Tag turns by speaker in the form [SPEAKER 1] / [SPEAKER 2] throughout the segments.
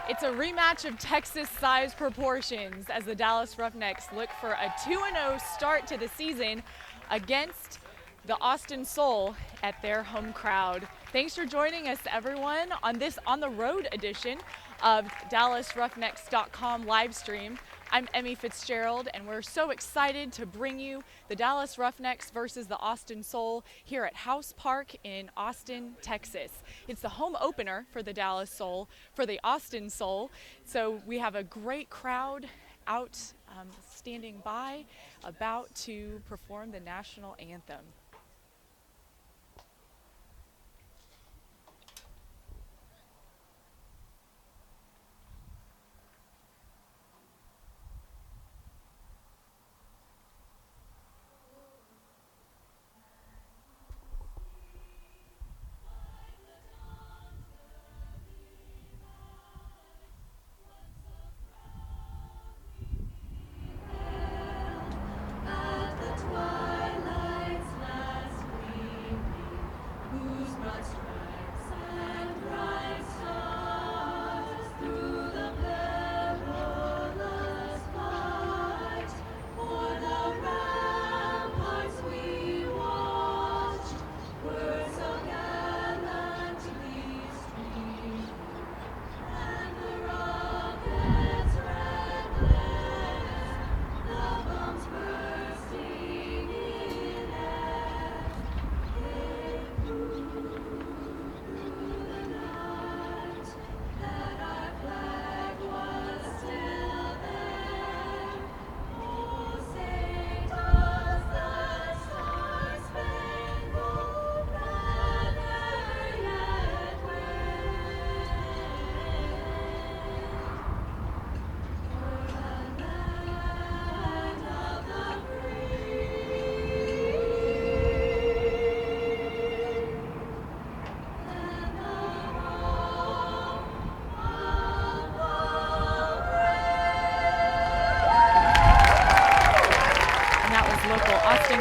[SPEAKER 1] It's a rematch of Texas-size proportions as the Dallas Roughnecks look for a 2-0 start to the season against the Austin Soul at their home crowd. Thanks for joining us, everyone, on this On the Road edition of DallasRoughnecks.com live stream. I'm Emmy Fitzgerald, and we're so excited to bring you the Dallas Roughnecks versus the Austin Soul here at House Park in Austin, Texas. It's the home opener for the Dallas Soul, for the Austin Soul. So we have a great crowd out standing by, about to perform the national anthem.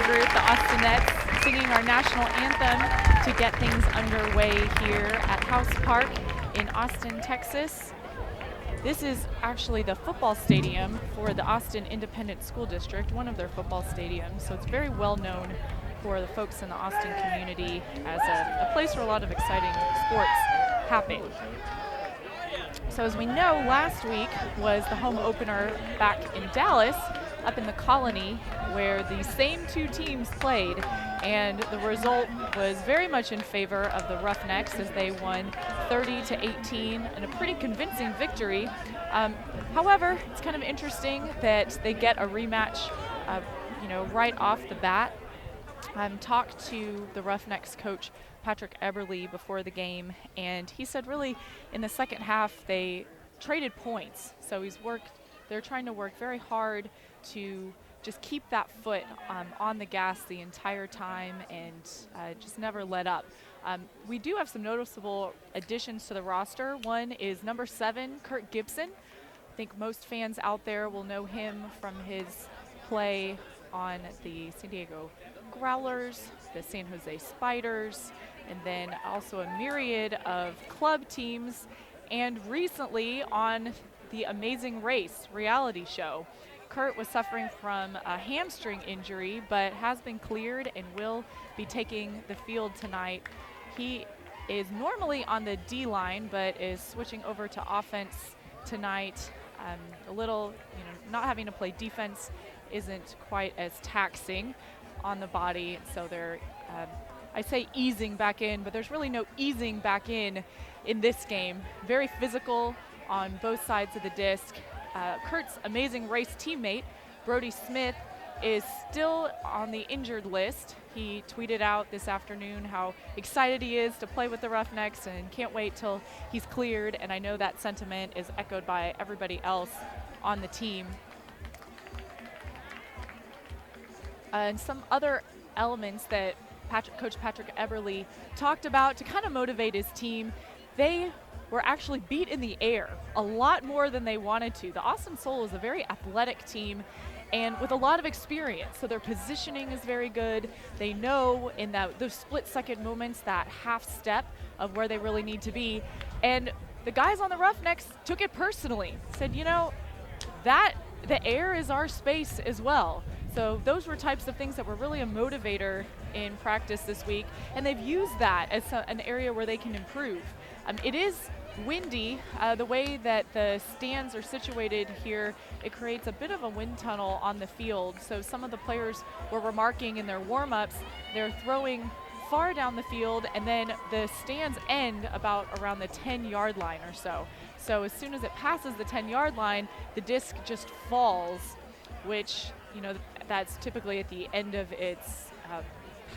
[SPEAKER 1] Group, the Austinettes, singing our national anthem to get things underway here at House Park in Austin, Texas. This is actually the football stadium for the Austin Independent School District, one of their football stadiums, so it's very well known for the folks in the Austin community as a place where a lot of exciting sports happen. So as we know, last week was the home opener back in Dallas, up in the Colony, where the same two teams played, and the result was very much in favor of the Roughnecks as they won 30-18 in a pretty convincing victory. However, it's kind of interesting that they get a rematch, right off the bat. Talked to the Roughnecks coach Patrick Eberly before the game, and he said really in the second half they traded points. So they're trying to work very hard to just keep that foot on the gas the entire time and just never let up. We do have some noticeable additions to the roster. One is number 7, Kurt Gibson. I think most fans out there will know him from his play on the San Diego Growlers, the San Jose Spiders, and then also a myriad of club teams, and recently on the Amazing Race reality show. Kurt was suffering from a hamstring injury, but has been cleared and will be taking the field tonight. He is normally on the D line, but is switching over to offense tonight. A little, not having to play defense isn't quite as taxing on the body, so they're, I say easing back in, but there's really no easing back in this game. Very physical on both sides of the disc. Kurt's Amazing Race teammate, Brody Smith, is still on the injured list. He tweeted out this afternoon how excited he is to play with the Roughnecks and can't wait till he's cleared, and I know that sentiment is echoed by everybody else on the team. And some other elements that Coach Patrick Eberly talked about to kind of motivate his team. They were actually beat in the air a lot more than they wanted to. The Austin Soul is a very athletic team and with a lot of experience, so their positioning is very good. They know in those split-second moments that half step of where they really need to be. And the guys on the Roughnecks took it personally, said, you know, that the air is our space as well. So those were types of things that were really a motivator in practice this week, and they've used that as an area where they can improve. It is windy. The way that the stands are situated here, it creates a bit of a wind tunnel on the field. So some of the players were remarking in their warm-ups, they're throwing far down the field, and then the stands end about around the 10-yard line or so. So as soon as it passes the 10-yard line, the disc just falls, which, you know, that's typically at the end of its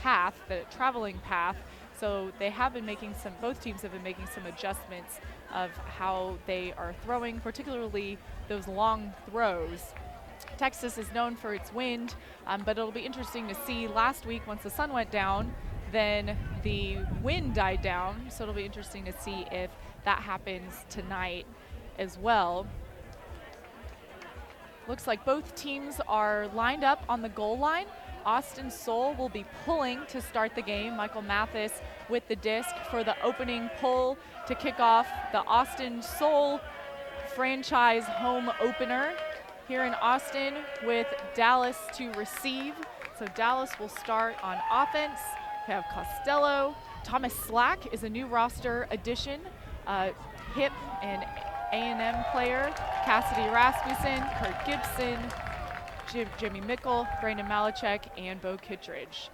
[SPEAKER 1] path, the traveling path. So they have been making both teams have been making some adjustments of how they are throwing, particularly those long throws. Texas is known for its wind, but it'll be interesting to see. Last week, once the sun went down, then the wind died down. So it'll be interesting to see if that happens tonight as well. Looks like both teams are lined up on the goal line. Austin Soul will be pulling to start the game. Michael Mathis with the disc for the opening pull to kick off the Austin Soul franchise home opener here in Austin, with Dallas to receive. So Dallas will start on offense. We have Costello. Thomas Slack is a new roster addition. Hip and A&M player. Cassidy Rasmussen, Kurt Gibson, Jimmy Mickle, Brandon Malachek, and Bo Kittredge.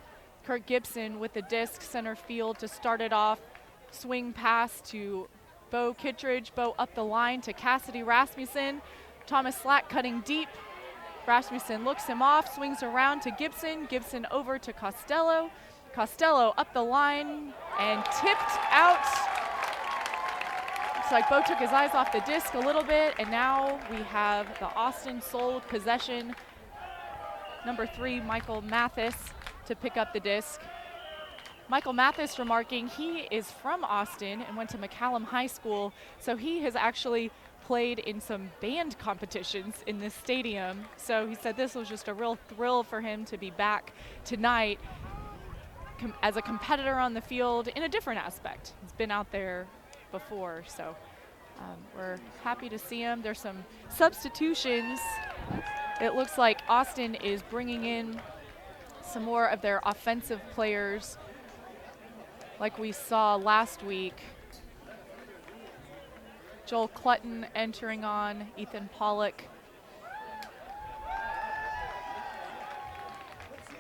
[SPEAKER 1] Kurt Gibson with the disc center field to start it off. Swing pass to Bo Kittredge. Bo up the line to Cassidy Rasmussen. Thomas Slack cutting deep. Rasmussen looks him off, swings around to Gibson. Gibson over to Costello. Costello up the line and tipped out. Looks like Bo took his eyes off the disc a little bit, and now we have the Austin Soul possession. Number 3, Michael Mathis, to pick up the disc. Michael Mathis remarking he is from Austin and went to McCallum High School, so he has actually played in some band competitions in this stadium. So he said this was just a real thrill for him to be back tonight as a competitor on the field in a different aspect. He's been out there before, so we're happy to see him. There's some substitutions. It looks like Austin is bringing in some more of their offensive players like we saw last week. Joel Clutton entering on, Ethan Pollock.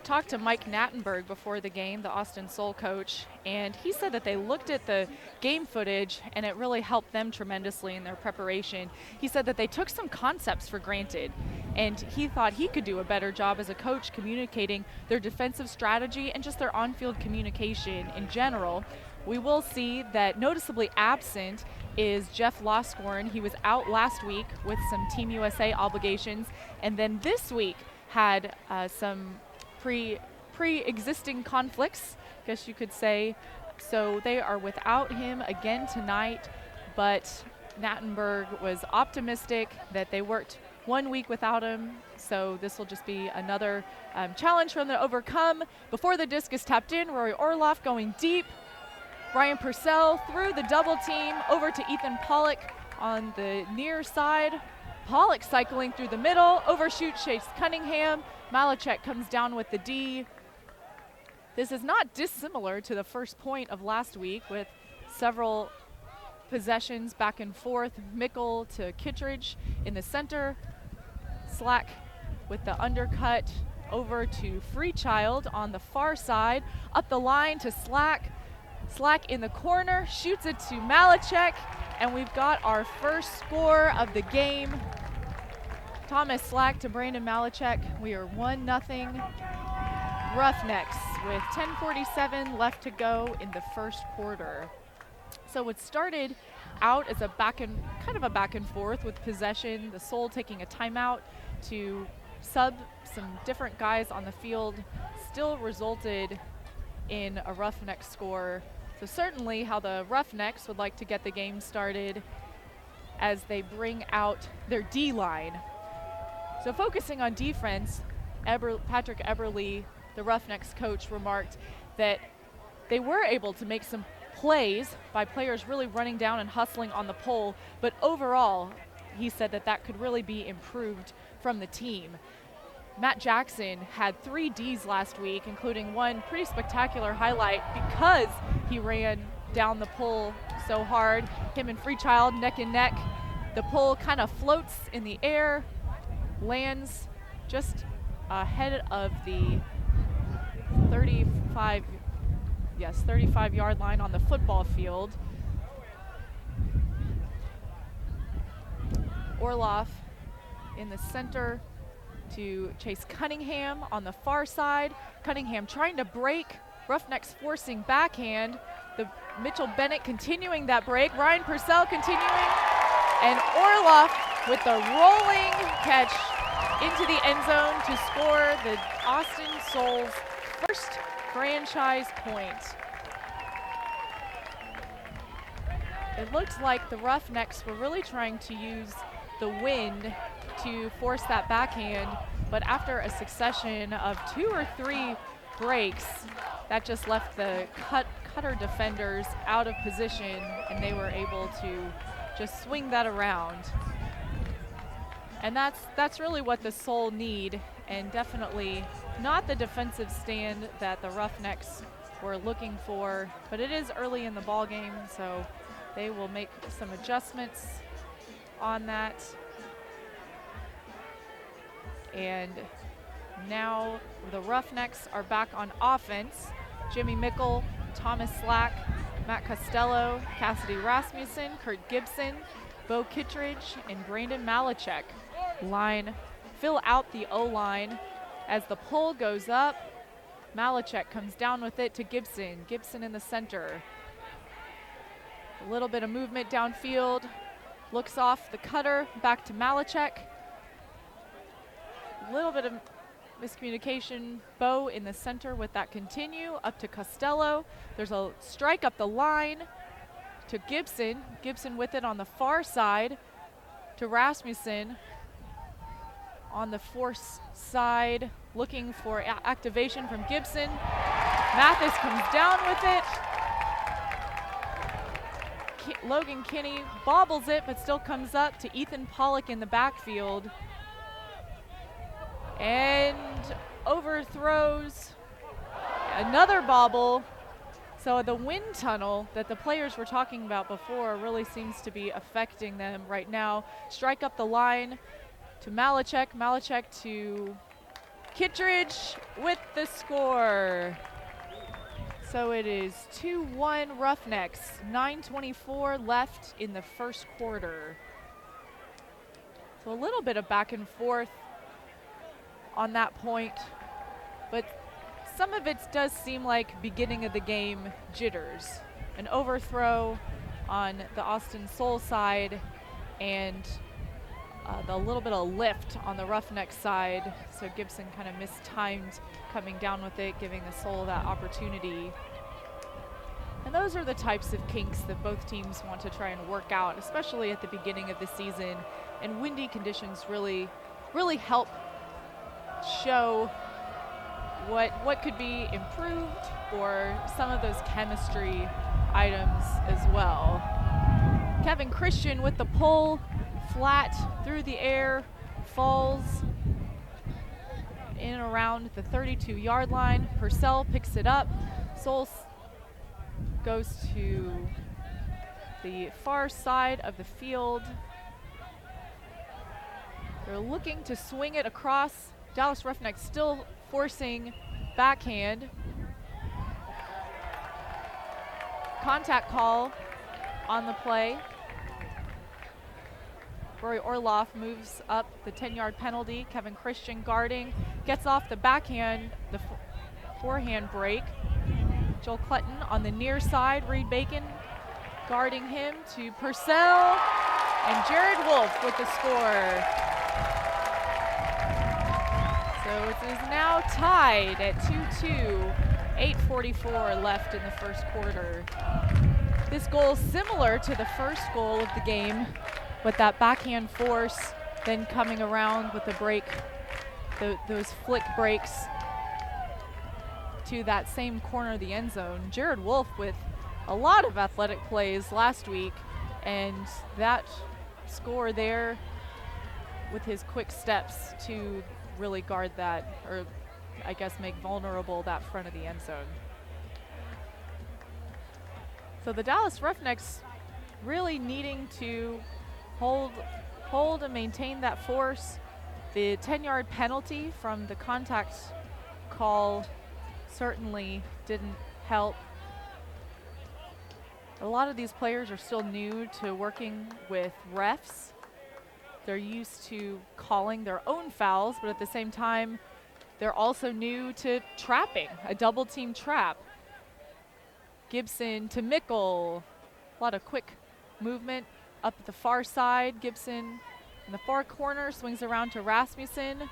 [SPEAKER 1] Talked to Mike Nattenberg before the game, the Austin Soul coach, and he said that they looked at the game footage and it really helped them tremendously in their preparation. He said that they took some concepts for granted, and he thought he could do a better job as a coach communicating their defensive strategy and just their on-field communication in general. We will see that noticeably absent is Jeff Loscorn. He was out last week with some Team USA obligations, and then this week had some pre-existing conflicts, I guess you could say. So they are without him again tonight, but Nattenberg was optimistic that they worked 1 week without him, so this will just be another challenge for them to overcome. Before the disc is tapped in, Rory Orloff going deep. Brian Purcell through the double team over to Ethan Pollock on the near side. Pollock cycling through the middle, overshoot Chase Cunningham. Malachek comes down with the D. This is not dissimilar to the first point of last week, with several possessions back and forth. Mickle to Kittredge in the center. Slack with the undercut over to Freechild on the far side. Up the line to Slack. Slack in the corner, shoots it to Malachek, and we've got our first score of the game. Thomas Slack to Brandon Malachek. We are 1-0 Roughnecks with 10:47 left to go in the first quarter. So it started out as a back and forth with possession. The Soul taking a timeout to sub some different guys on the field, still resulted in a Roughneck score. So certainly how the Roughnecks would like to get the game started as they bring out their D-line. So focusing on defense, Patrick Eberle, the Roughnecks coach, remarked that they were able to make some plays by players really running down and hustling on the pole, but overall, he said that could really be improved from the team. Matt Jackson had 3 Ds last week, including one pretty spectacular highlight because he ran down the pole so hard. Him and Freechild neck and neck. The pole kind of floats in the air, lands just ahead of the 35-yard line on the football field. Orloff in the center to chase Cunningham on the far side. Cunningham trying to break. Roughnecks forcing backhand. The Mitchell Bennett continuing that break. Ryan Purcell continuing. And Orloff with the rolling catch into the end zone to score the Austin Soul's first franchise point. It looked like the Roughnecks were really trying to use the wind to force that backhand, but after a succession of 2 or 3 breaks, that just left the cutter defenders out of position, and they were able to just swing that around. And that's really what the Soul need, and definitely not the defensive stand that the Roughnecks were looking for, but it is early in the ball game, so they will make some adjustments on that. And now the Roughnecks are back on offense. Jimmy Mickle, Thomas Slack, Matt Costello, Cassidy Rasmussen, Kurt Gibson, Bo Kittredge, and Brandon Malachek. Line fill out the O-line as the pull goes up. Malachek comes down with it to Gibson. Gibson in the center. A little bit of movement downfield. Looks off the cutter, back to Malachek. A little bit of miscommunication. Bo in the center with that continue. Up to Costello. There's a strike up the line to Gibson. Gibson with it on the far side to Rasmussen. On the force side, looking for activation from Gibson. Mathis comes down with it. Logan Kinney bobbles it, but still comes up to Ethan Pollock in the backfield. And overthrows. Another bobble. So the wind tunnel that the players were talking about before really seems to be affecting them right now. Strike up the line to Malachek. Malachek to Kittredge with the score. So it is 2-1 Roughnecks. 9:24 left in the first quarter. So a little bit of back and forth on that point, but some of it does seem like beginning of the game jitters. An overthrow on the Austin Soul side and the little bit of lift on the Roughneck side. So Gibson kind of mistimed coming down with it, giving the Soul that opportunity. And those are the types of kinks that both teams want to try and work out, especially at the beginning of the season. And windy conditions really help show what could be improved, or some of those chemistry items as well. Kevin Christian with the pull, flat through the air, falls in around the 32-yard line. Purcell picks it up. Soul goes to the far side of the field. They're looking to swing it across. Dallas Roughnecks still forcing backhand. Contact call on the play. Rory Orloff moves up the 10-yard penalty. Kevin Christian guarding, gets off the backhand, the forehand break. Joel Clutton on the near side. Reed Bacon guarding him to Purcell, and Jared Wolf with the score. So it is now tied at 2-2, 8:44 left in the first quarter. This goal similar to the first goal of the game, with that backhand force, then coming around with the break, those flick breaks to that same corner of the end zone. Jared Wolf with a lot of athletic plays last week, and that score there with his quick steps to really guard that, or I guess make vulnerable that front of the end zone. So the Dallas Roughnecks really needing to hold and maintain that force. The 10-yard penalty from the contact call certainly didn't help. A lot of these players are still new to working with refs. They're used to calling their own fouls, but at the same time, they're also new to trapping, a double team trap. Gibson to Mickle, a lot of quick movement up at the far side. Gibson in the far corner swings around to Rasmussen.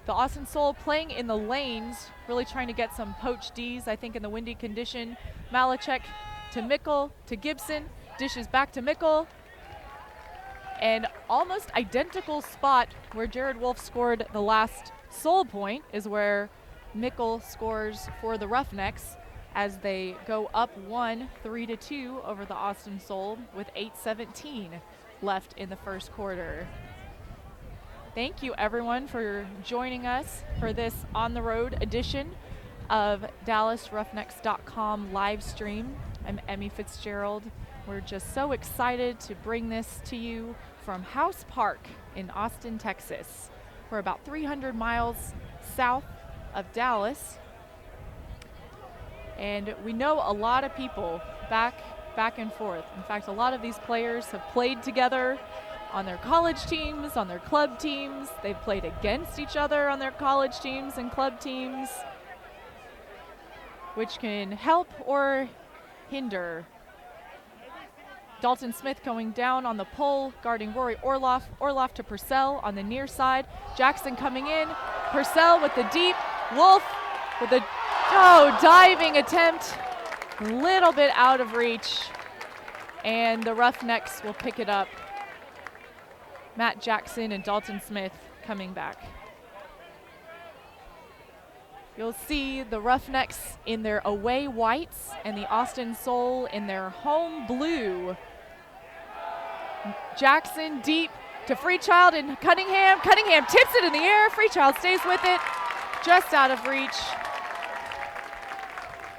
[SPEAKER 1] The Austin Soul playing in the lanes, really trying to get some poached Ds, I think, in the windy condition. Malachek to Mickle to Gibson, dishes back to Mickle. And almost identical spot where Jared Wolf scored the last Soul point is where Mickle scores for the Roughnecks as they go up 3-2 over the Austin Soul with 8:17 left in the first quarter. Thank you everyone for joining us for this on the road edition of DallasRoughnecks.com live stream. I'm Emmy Fitzgerald. We're just so excited to bring this to you from House Park in Austin, Texas. We're about 300 miles south of Dallas. And we know a lot of people back and forth. In fact, a lot of these players have played together on their college teams, on their club teams. They've played against each other on their college teams and club teams, which can help or hinder. Dalton Smith going down on the pole, guarding Rory Orloff. Orloff to Purcell on the near side. Jackson coming in. Purcell with the deep. Wolf with a diving attempt. A little bit out of reach. And the Roughnecks will pick it up. Matt Jackson and Dalton Smith coming back. You'll see the Roughnecks in their away whites and the Austin Soul in their home blue. Jackson deep to Freechild and Cunningham. Cunningham tips it in the air. Freechild stays with it. Just out of reach.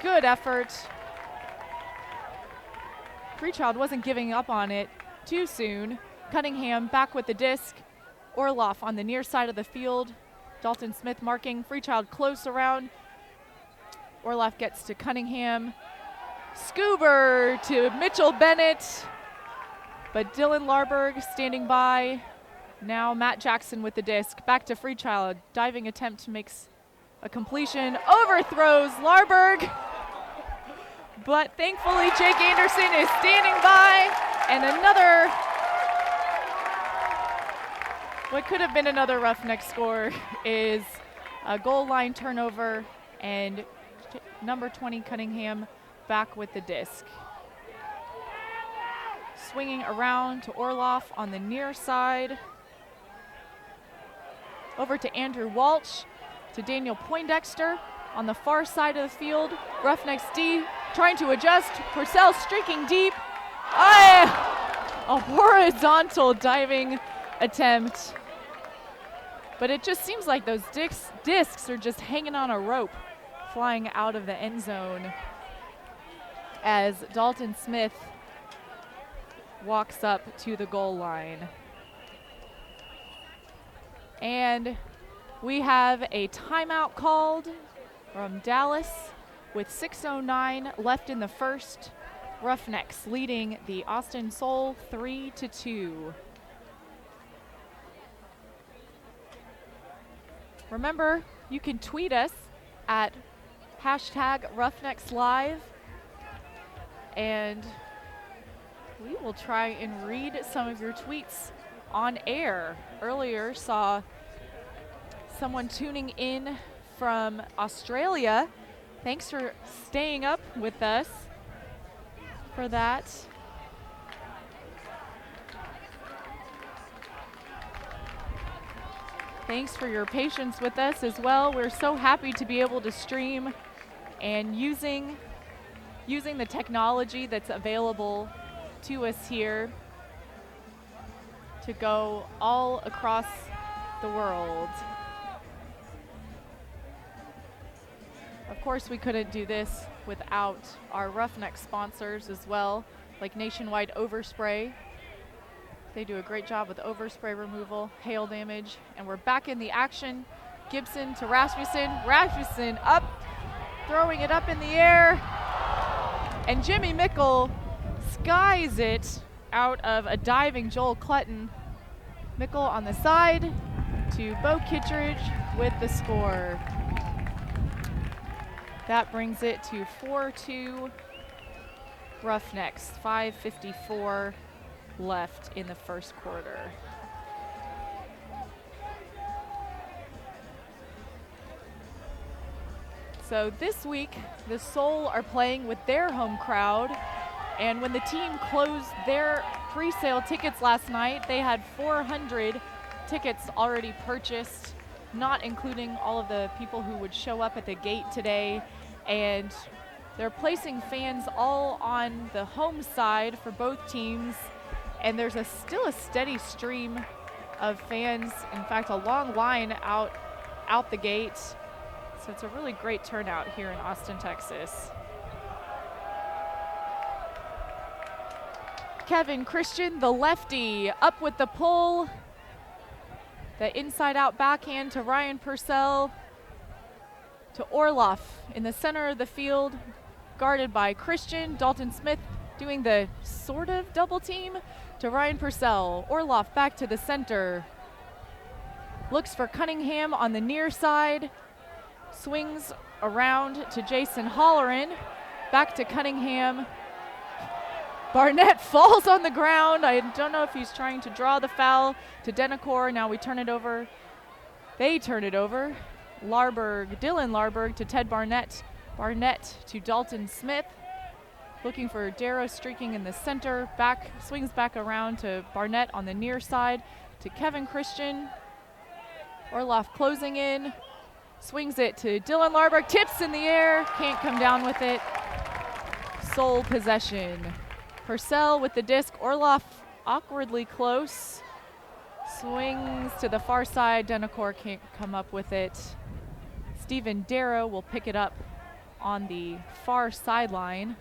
[SPEAKER 1] Good effort. Freechild wasn't giving up on it too soon. Cunningham back with the disc. Orloff on the near side of the field. Dalton Smith marking. Freechild close around. Orloff gets to Cunningham. Scuber to Mitchell Bennett. But Dylan Larberg standing by. Now Matt Jackson with the disc. Back to Freechild. Diving attempt makes a completion. Overthrows Larberg. But thankfully Jake Anderson is standing by. And another, what could have been another Roughneck score is a goal line turnover, and number 20 Cunningham back with the disc. Swinging around to Orloff on the near side. Over to Andrew Walsh, to Daniel Poindexter on the far side of the field. Roughnecks D trying to adjust. Purcell streaking deep. A horizontal diving attempt. But it just seems like those discs are just hanging on a rope, flying out of the end zone as Dalton Smith walks up to the goal line. And we have a timeout called from Dallas with 6:09 left in the first. Roughnecks leading the Austin Soul 3-2. Remember, you can tweet us at #RoughnecksLive, and we will try and read some of your tweets on air. Earlier saw someone tuning in from Australia. Thanks for staying up with us for that. Thanks for your patience with us as well. We're so happy to be able to stream and using using the technology that's available to us here to go all across the world. Of course, we couldn't do this without our Roughnecks sponsors as well, like Nationwide Overspray. They do a great job with overspray removal, hail damage, and we're back in the action. Gibson to Rasmussen. Rasmussen up, throwing it up in the air, and Jimmy Mickle skies it out of a diving Joel Clutton. Mickle on the side to Bo Kittredge with the score. That brings it to 4-2 Roughnecks, 5:54 left in the first quarter. So this week, the Soul are playing with their home crowd, and when the team closed their pre-sale tickets last night, they had 400 tickets already purchased, not including all of the people who would show up at the gate today. And they're placing fans all on the home side for both teams, and there's still a steady stream of fans. In fact, a long line out the gate. So it's a really great turnout here in Austin, Texas. Kevin Christian, the lefty, up with the pull. The inside-out backhand to Ryan Purcell. To Orloff in the center of the field, guarded by Christian. Dalton Smith doing the sort of double team to Ryan Purcell. Orloff back to the center. Looks for Cunningham on the near side. Swings around to Jason Holleran. Back to Cunningham. Barnett falls on the ground. I don't know if he's trying to draw the foul to Denacor. Now we turn it over. They turn it over. Dylan Larberg to Ted Barnett. Barnett to Dalton Smith. Looking for Darrow streaking in the center. Swings back around to Barnett on the near side to Kevin Christian. Orloff closing in. Swings it to Dylan Larberg. Tips in the air. Can't come down with it. Soul possession. Purcell with the disc. Orloff awkwardly close. Swings to the far side. Denacor can't come up with it. Stephen Darrow will pick it up on the far sideline.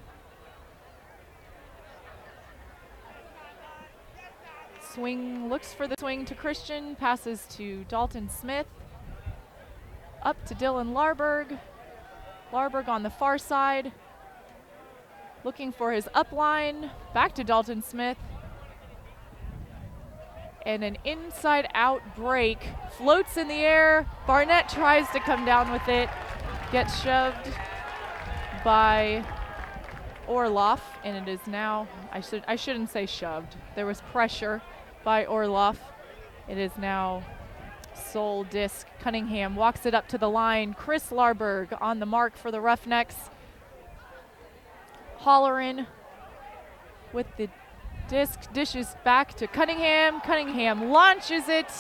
[SPEAKER 1] Looks for the swing to Christian, passes to Dalton Smith. Up to Dylan Larberg. Larberg on the far side. Looking for his up line, back to Dalton Smith. And an inside-out break, floats in the air. Barnett tries to come down with it, gets shoved by Orloff, and it is now, I shouldn't say shoved. There was pressure by Orloff. It is now Soul disc. Cunningham walks it up to the line. Chris Larberg on the mark for the Roughnecks. Holleran with the disc, dishes back to Cunningham. Cunningham launches it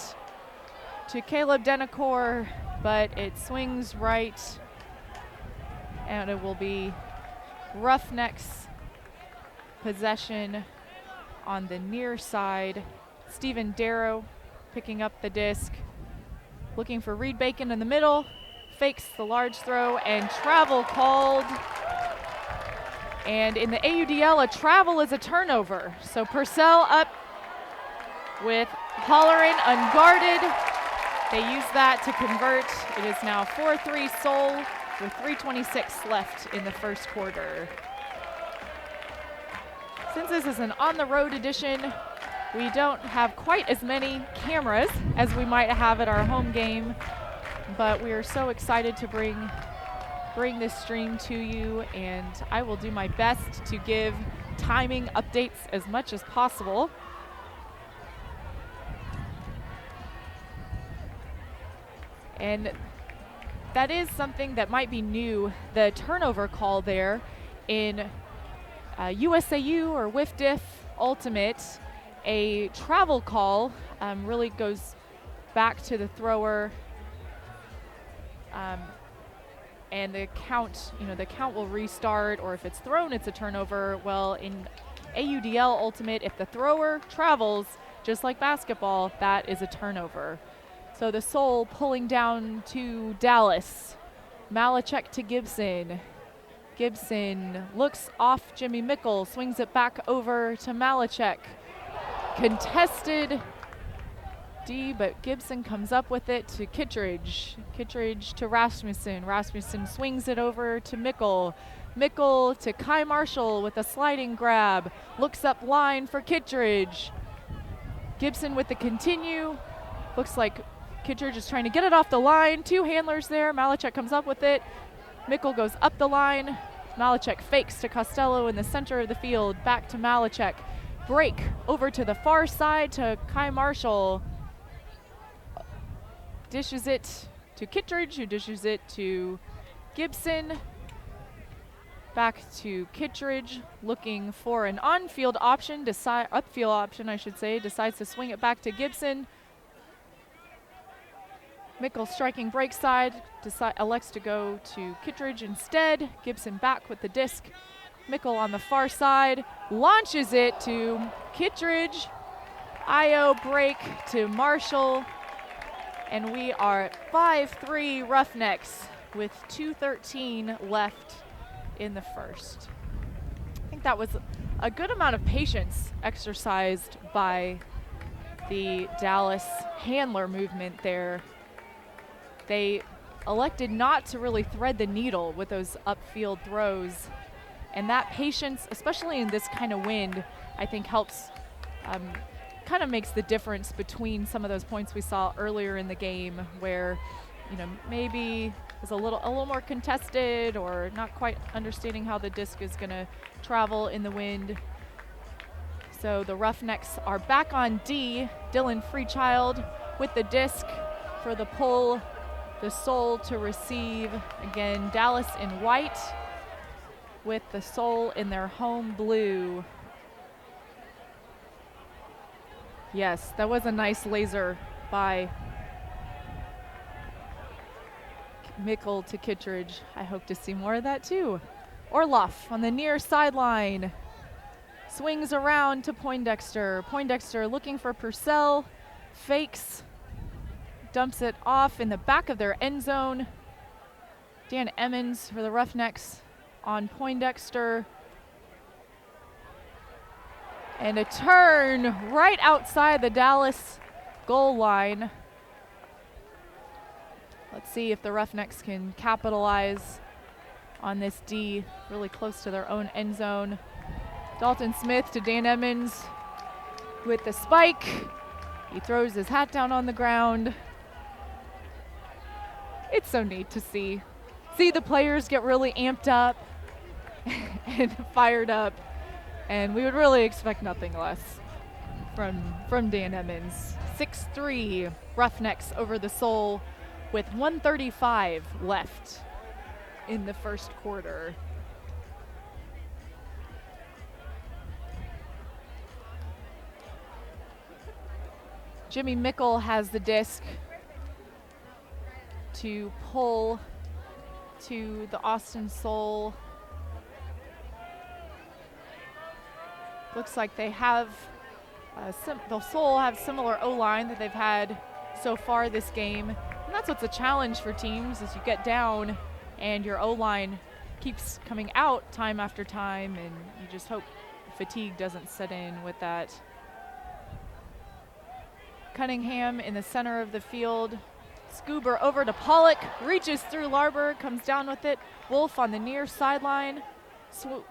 [SPEAKER 1] to Caleb Denacor, but it swings right, and it will be Roughnecks possession on the near side. Stephen Darrow picking up the disc, looking for Reed Bacon in the middle, fakes the large throw, and travel called. And in the AUDL, a travel is a turnover. So Purcell up with Holleran unguarded. They use that to convert. It is now 4-3 Soul with 3:26 left in the first quarter. Since this is an on-the-road edition, we don't have quite as many cameras as we might have at our home game, but we are so excited to bring this stream to you, and I will do my best to give timing updates as much as possible. And that is something that might be new, the turnover call there in USAU or WIFDIF Ultimate. A travel call really goes back to the thrower and the count will restart, or if it's thrown, it's a turnover. Well, in AUDL Ultimate, if the thrower travels, just like basketball, that is a turnover. So the Soul pulling down to Dallas. Malachek to Gibson. Gibson looks off Jimmy Mickle, swings it back over to Malachek. Contested D, but Gibson comes up with it to Kittredge. Kittredge to Rasmussen. Rasmussen swings it over to Mickle. Mickle to Kai Marshall with a sliding grab. Looks up line for Kittredge. Gibson with the continue. Looks like Kittredge is trying to get it off the line. Two handlers there. Malachek comes up with it. Mickle goes up the line. Malachek fakes to Costello in the center of the field. Back to Malachek. Break over to the far side to Kai Marshall. Dishes it to Kittredge, who dishes it to Gibson. Back to Kittredge, looking for an on-field option, upfield option, I should say. Decides to swing it back to Gibson. Mickle striking break side, elects to go to Kittredge instead. Gibson back with the disc. Mickle on the far side, launches it to Kittredge. IO break to Marshall. And we are 5-3 Roughnecks with 2:13 left in the first. I think that was a good amount of patience exercised by the Dallas handler movement there. They elected not to really thread the needle with those upfield throws. And that patience, especially in this kind of wind, I think helps, kind of makes the difference between some of those points we saw earlier in the game where, maybe it was a little more contested or not quite understanding how the disc is going to travel in the wind. So the Roughnecks are back on D. Dylan Freechild with the disc for the pull. The Soul to receive. Again, Dallas in white with the Soul in their home blue. Yes, that was a nice laser by Mickle to Kittredge. I hope to see more of that too. Orloff on the near sideline. Swings around to Poindexter. Poindexter looking for Purcell. Fakes. Dumps it off in the back of their end zone. Dan Emmons for the Roughnecks on Poindexter. And a turn right outside the Dallas goal line. Let's see if the Roughnecks can capitalize on this D, really close to their own end zone. Dalton Smith to Dan Emmons with the spike. He throws his hat down on the ground. It's so neat to see the players get really amped up and fired up. And we would really expect nothing less from Dan Emmons. 6-3 Roughnecks over the Soul with 1:35 left in the first quarter. Jimmy Mickle has the disc to pull to the Austin Soul. Looks like they have, the Soul have similar O-line that they've had so far this game. And that's what's a challenge for teams, is you get down and your O-line keeps coming out time after time, and you just hope fatigue doesn't set in with that. Cunningham in the center of the field. Scuba over to Pollock, reaches through Larberg, comes down with it. Wolf on the near sideline,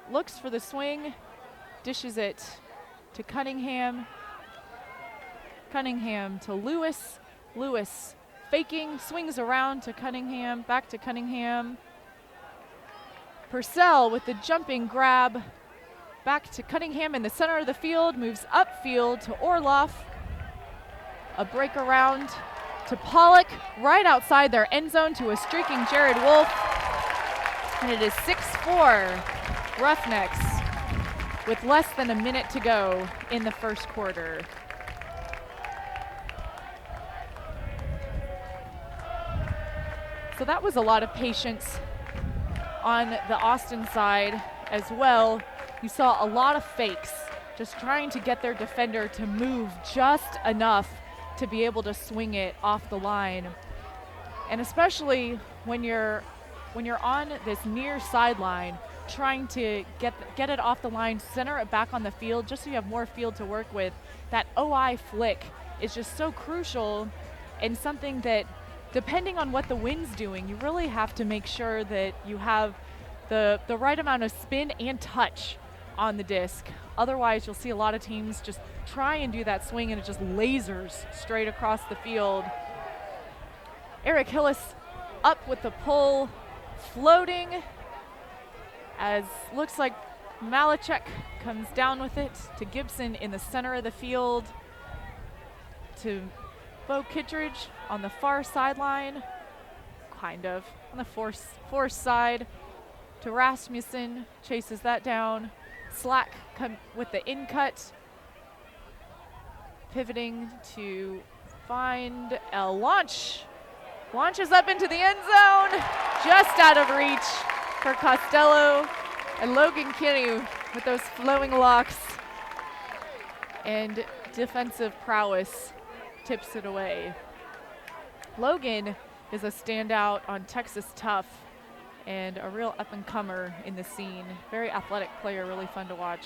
[SPEAKER 1] looks for the swing, dishes it to Cunningham. Cunningham to Lewis. Lewis faking, swings around to Cunningham, back to Cunningham. Purcell with the jumping grab, back to Cunningham in the center of the field, moves upfield to Orloff. A break around to Pollock, right outside their end zone to a streaking Jared Wolf. And it is 6-4 Roughnecks with less than a minute to go in the first quarter. So that was a lot of patience on the Austin side as well, you saw a lot of fakes, just trying to get their defender to move just enough to be able to swing it off the line. And especially when you're on this near sideline, trying to get it off the line, center it back on the field, just so you have more field to work with. That OI flick is just so crucial, and something that, depending on what the wind's doing, you really have to make sure that you have the right amount of spin and touch on the disc. Otherwise, you'll see a lot of teams just try and do that swing and it just lasers straight across the field. Eric Hillis up with the pull, floating, as looks like Malachek comes down with it to Gibson in the center of the field, to Bo Kittredge on the far sideline, kind of, on the force side, to Rasmussen, chases that down. Slack come with the in cut, pivoting to find a launch. Launches up into the end zone, just out of reach for Costello, and Logan Kinney with those flowing locks and defensive prowess tips it away. Logan is a standout on Texas Tough and a real up-and-comer in the scene. Very athletic player, really fun to watch.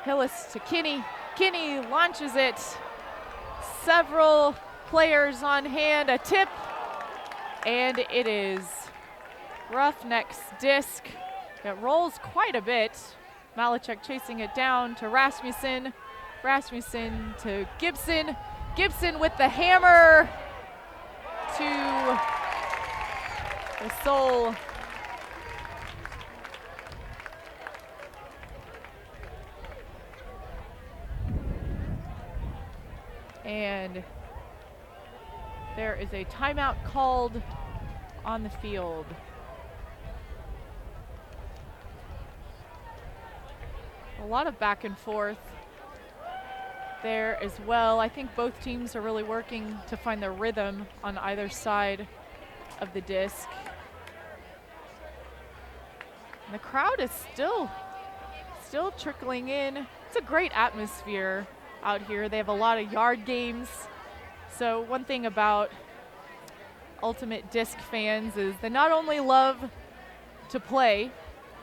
[SPEAKER 1] Hillis to Kinney. Kinney launches it. Several players on hand, a tip, and it is Roughnecks disc. It rolls quite a bit. Malachek chasing it down to Rasmussen. Rasmussen to Gibson. Gibson with the hammer to the sole. And there is a timeout called on the field. A lot of back and forth there as well. I think both teams are really working to find their rhythm on either side of the disc. And the crowd is still trickling in. It's a great atmosphere out here. They have a lot of yard games. So one thing about Ultimate Disc fans is they not only love to play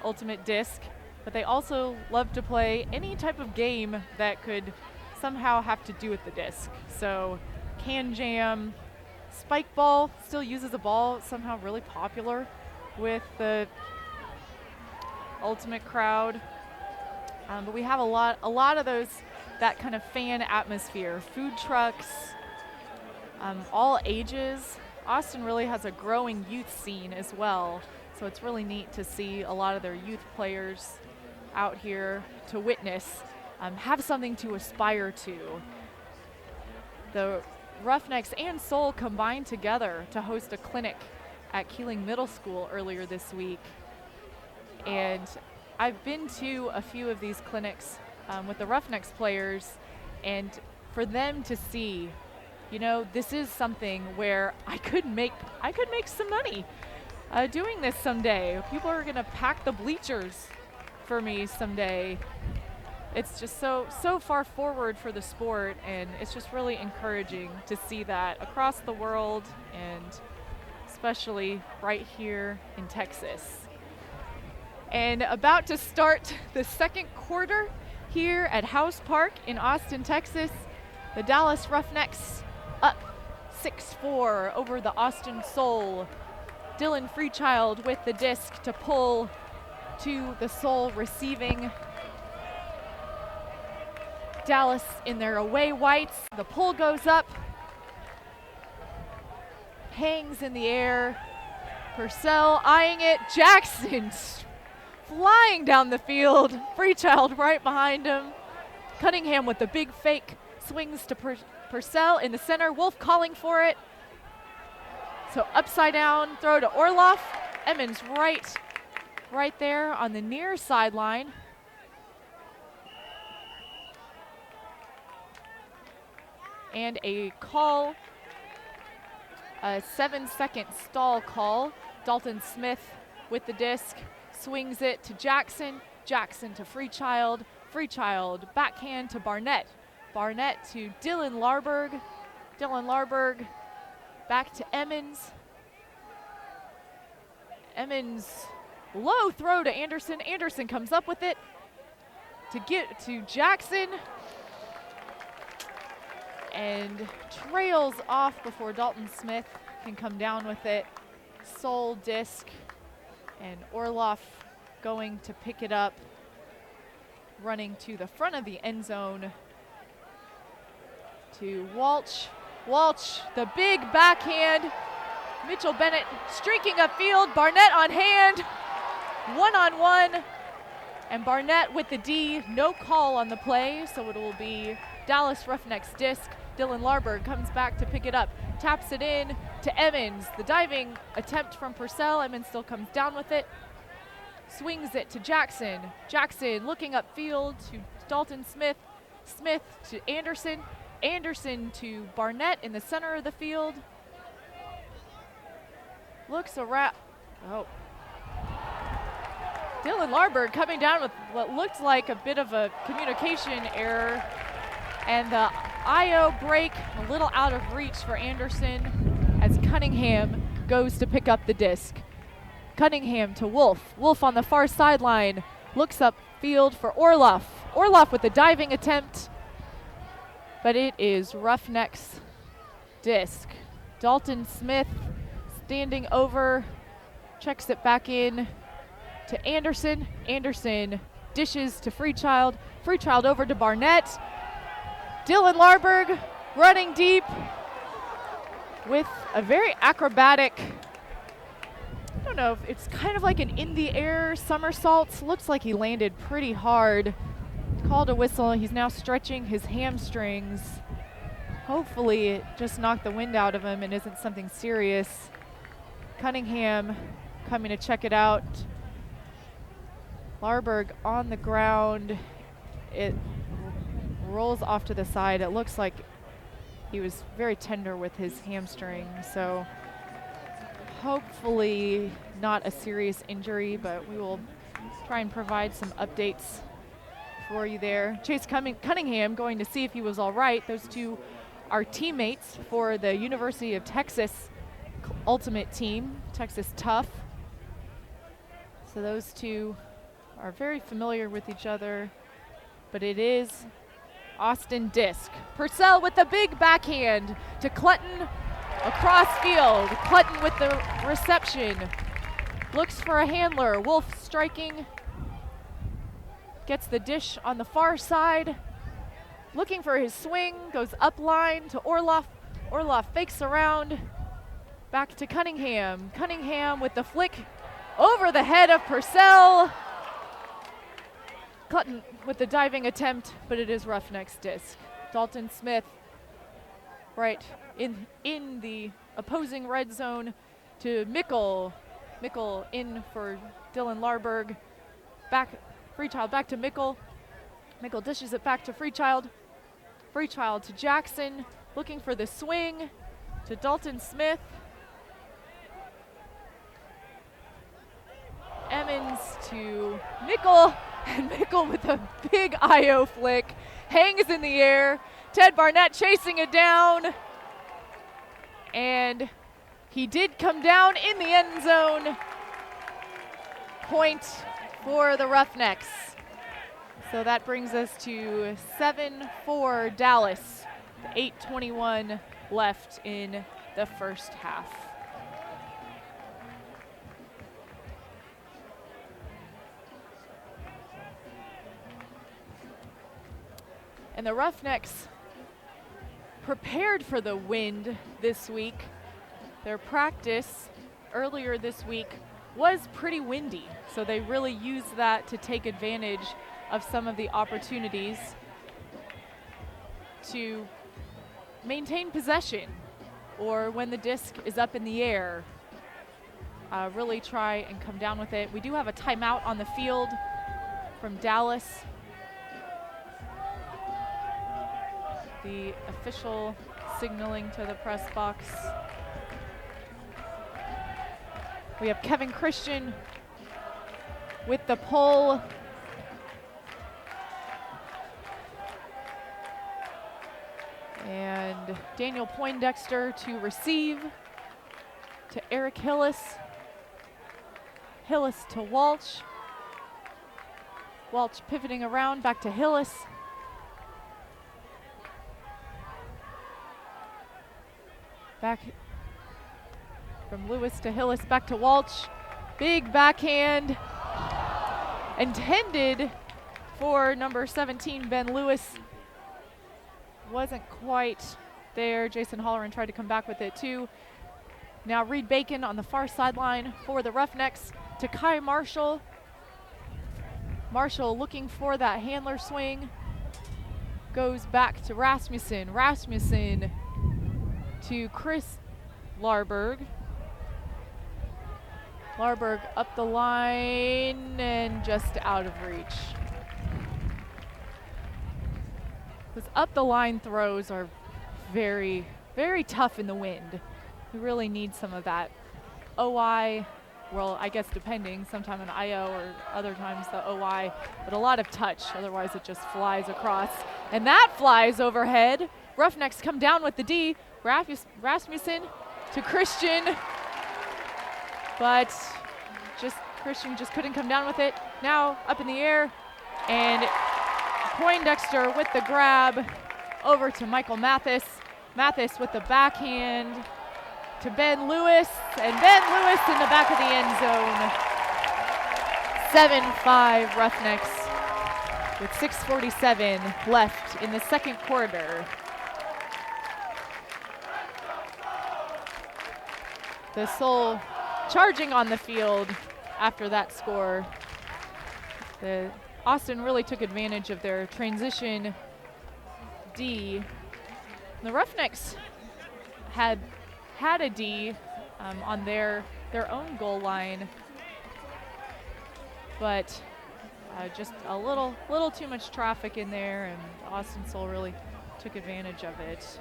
[SPEAKER 1] Ultimate Disc, but they also love to play any type of game that could somehow have to do with the disc. So Can Jam, Spike Ball still uses a ball, somehow really popular with the Ultimate crowd. But we have a lot of those, that kind of fan atmosphere. Food trucks, all ages. Austin really has a growing youth scene as well. So it's really neat to see a lot of their youth players out here to witness, have something to aspire to. The Roughnecks and Soul combined together to host a clinic at Keeling Middle School earlier this week. And I've been to a few of these clinics with the Roughnecks players, and for them to see, you know, this is something where I could make some money doing this someday. People are gonna pack the bleachers for me someday. It's just so far forward for the sport, and it's just really encouraging to see that across the world, and especially right here in Texas. And about to start the second quarter here at House Park in Austin, Texas. The Dallas Roughnecks up 6-4 over the Austin Soul. Dylan Freechild with the disc to pull to the Soul receiving. Dallas in their away whites. The pull goes up, hangs in the air. Purcell eyeing it. Jackson flying down the field. Freechild right behind him. Cunningham with the big fake swings to Purcell in the center. Wolf calling for it. So upside down throw to Orloff. Emmons right there on the near sideline. And a call, a 7-second stall call. Dalton Smith with the disc, swings it to Jackson, Jackson to Freechild, Freechild backhand to Barnett, Barnett to Dylan Larberg, Dylan Larberg back to Emmons, Emmons low throw to Anderson, Anderson comes up with it to get to Jackson and trails off before Dalton Smith can come down with it. Sole disc, and Orloff going to pick it up, running to the front of the end zone to Walsh. Walsh, the big backhand. Mitchell Bennett streaking upfield, Barnett on hand, one-on-one, and Barnett with the D, no call on the play, so it will be Dallas Roughnecks disc. Dylan Larberg comes back to pick it up, taps it in to Emmons. The diving attempt from Purcell, Emmons still comes down with it, swings it to Jackson. Jackson looking upfield to Dalton Smith, Smith to Anderson, Anderson to Barnett in the center of the field. Looks around, oh. Dylan Larberg coming down with what looked like a bit of a communication error, and the IO break a little out of reach for Anderson as Cunningham goes to pick up the disc. Cunningham to Wolf. Wolf on the far sideline looks upfield for Orloff. Orloff with the diving attempt, but it is Roughnecks disc. Dalton Smith standing over, checks it back in to Anderson. Anderson dishes to Freechild. Freechild over to Barnett. Dylan Larberg running deep with a very acrobatic, I don't know, if it's kind of like an in the air somersault. Looks like he landed pretty hard. Called a whistle. He's now stretching his hamstrings. Hopefully it just knocked the wind out of him and isn't something serious. Cunningham coming to check it out. Larberg on the ground. It rolls off to the side. It looks like he was very tender with his hamstring, so hopefully not a serious injury, but we will try and provide some updates for you there. Chase Cunningham going to see if he was all right. Those two are teammates for the University of Texas Ultimate Team, Texas Tough. So those two are very familiar with each other, but it is Austin disc. Purcell with the big backhand to Clutton across field. Clutton with the reception. Looks for a handler. Wolf striking. Gets the dish on the far side. Looking for his swing. Goes up line to Orloff. Orloff fakes around. Back to Cunningham. Cunningham with the flick over the head of Purcell. Clutton with the diving attempt, but it is Roughnecks disc. Dalton Smith right in the opposing red zone to Mickle. Mickle in for Dylan Larberg. Freechild back to Mickle. Mickle dishes it back to Freechild. Freechild to Jackson, looking for the swing to Dalton Smith. Emmons to Mickle, and Mickle with a big IO flick, hangs in the air. Ted Barnett chasing it down, and he did come down in the end zone. Point for the Roughnecks. So that brings us to 7-4 Dallas, 8:21 left in the first half. And the Roughnecks prepared for the wind this week. Their practice earlier this week was pretty windy, so they really used that to take advantage of some of the opportunities to maintain possession, or when the disc is up in the air, really try and come down with it. We do have a timeout on the field from Dallas. The official signaling to the press box. We have Kevin Christian with the pull. And Daniel Poindexter to receive to Eric Hillis. Hillis to Walsh. Walsh pivoting around back to Hillis. Back from Lewis to Hillis, back to Walsh. Big backhand intended for number 17, Ben Lewis. Wasn't quite there. Jason Holleran tried to come back with it too. Now Reed Bacon on the far sideline for the Roughnecks to Kai Marshall. Marshall looking for that handler swing. Goes back to Rasmussen. Rasmussen to Chris Larberg. Larberg up the line and just out of reach. Those up the line throws are very, very tough in the wind. We really need some of that OI, well, I guess depending, sometime an IO or other times the OI, but a lot of touch, otherwise it just flies across. And that flies overhead. Roughnecks come down with the D. Rasmussen to Christian, but Christian just couldn't come down with it. Now up in the air, and Poindexter with the grab over to Michael Mathis. Mathis with the backhand to Ben Lewis, and Ben Lewis in the back of the end zone. 7-5 Roughnecks with 6:47 left in the second quarter. The Soul charging on the field after that score. Austin really took advantage of their transition D. The Roughnecks had a D on their own goal line, but just a little too much traffic in there, and Austin Soul really took advantage of it.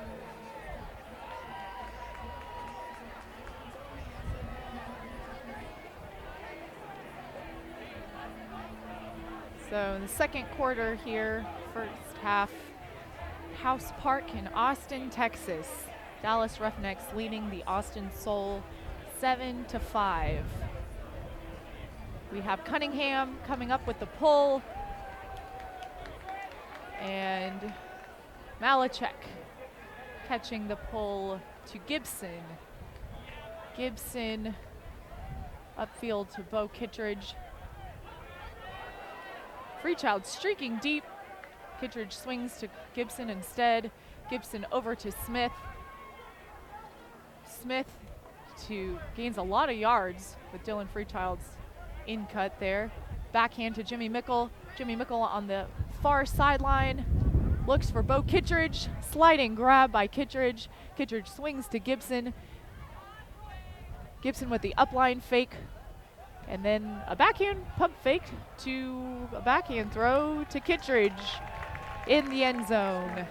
[SPEAKER 1] So in the second quarter here, first half, House Park in Austin, Texas. Dallas Roughnecks leading the Austin Soul 7-5. We have Cunningham coming up with the pull, and Malachek catching the pull to Gibson. Gibson upfield to Bo Kittredge. Freechild streaking deep. Kittredge swings to Gibson instead. Gibson over to Smith. Smith gains a lot of yards with Dylan Freechild's in cut there. Backhand to Jimmy Mickle. Jimmy Mickle on the far sideline. Looks for Bo Kittredge. Sliding grab by Kittredge. Kittredge swings to Gibson. Gibson with the upline fake. And then a backhand pump fake to a backhand throw to Kittredge in the end zone.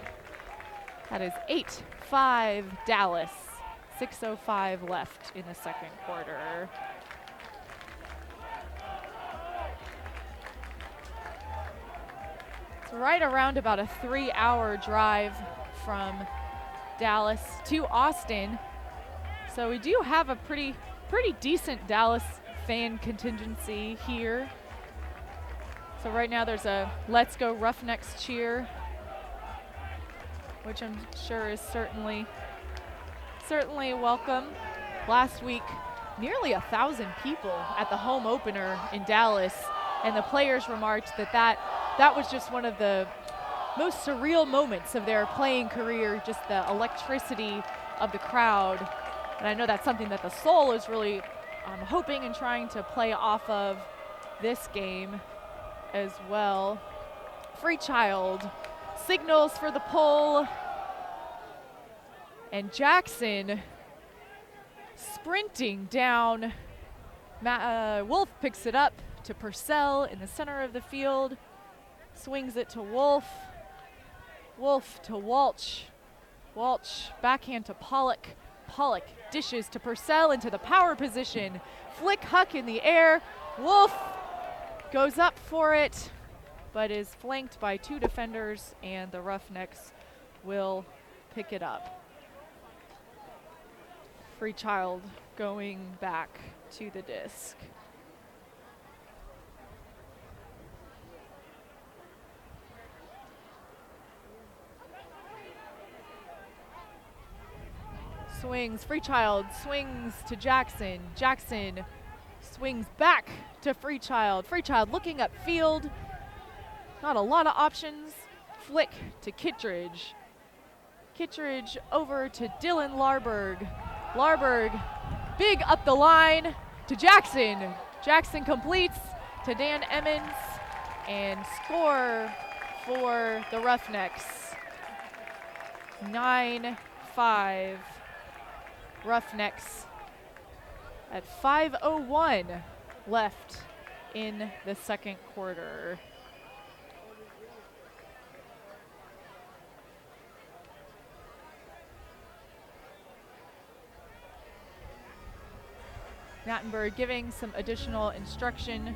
[SPEAKER 1] That is 8-5 Dallas. 6:05 left in the second quarter. It's right around about a 3-hour drive from Dallas to Austin. So we do have a pretty decent Dallas fan contingency here. So right now there's a Let's Go Roughnecks cheer, which I'm sure is certainly welcome. Last week, nearly 1,000 people at the home opener in Dallas, and the players remarked that was just one of the most surreal moments of their playing career, just the electricity of the crowd. And I know that's something that the Soul is really hoping and trying to play off of this game as well. Freechild signals for the pull, and Jackson sprinting down. Wolf picks it up to Purcell in the center of the field, swings it to Wolf. Wolf to Walsh. Walsh backhand to Pollock. Pollock dishes to Purcell into the power position. Flick Huck in the air. Wolf goes up for it, but is flanked by 2 defenders, and the Roughnecks will pick it up. Free Child going back to the disc. Swings, Free Child swings to Jackson. Jackson swings back to Free Child. Free Child looking upfield. Not a lot of options. Flick to Kittredge. Kittredge over to Dylan Larberg. Larberg big up the line to Jackson. Jackson completes to Dan Emmons and score for the Roughnecks. 9-5. Roughnecks at 5:01 left in the second quarter. Nattenberg giving some additional instruction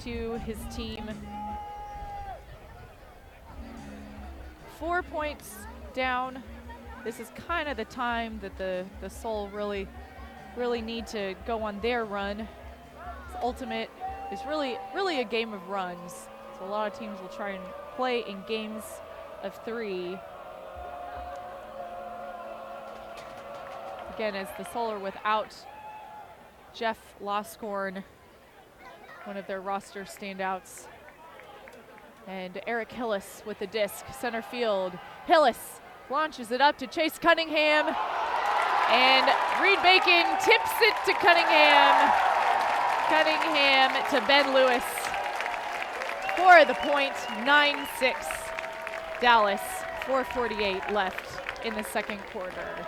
[SPEAKER 1] to his team. 4 points down. This is kind of the time that the Soul really need to go on their run. This ultimate is really a game of runs. So a lot of teams will try and play in games of 3. Again, as the Soul are without Jeff Loscorn, one of their roster standouts. And Eric Hillis with the disc, center field. Hillis launches it up to Chase Cunningham, and Reed Bacon tips it to Cunningham. Cunningham to Ben Lewis for the point. 9-6 Dallas, 4:48 left in the second quarter.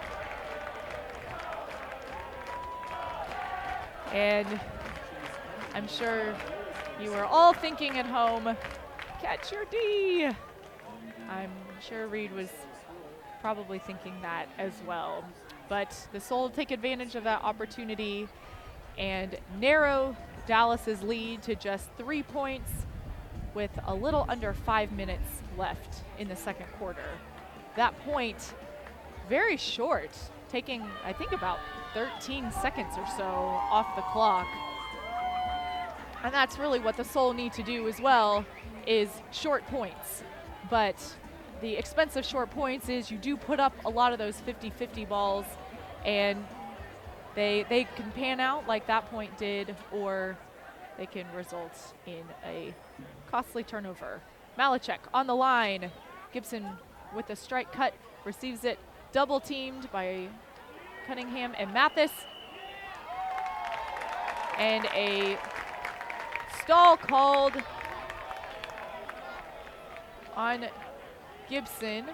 [SPEAKER 1] And I'm sure you were all thinking at home, catch your D. I'm sure Reed was probably thinking that as well. But the Soul take advantage of that opportunity and narrow Dallas's lead to just 3 points with a little under 5 minutes left in the second quarter. That point, very short, taking I think about 13 seconds or so off the clock. And that's really what the Soul need to do as well, is short points. But the expense of short points is you do put up a lot of those 50-50 balls, and they can pan out like that point did, or they can result in a costly turnover. Malachek on the line. Gibson with the strike cut, receives it, double teamed by Cunningham and Mathis. And a stall called on Gibson,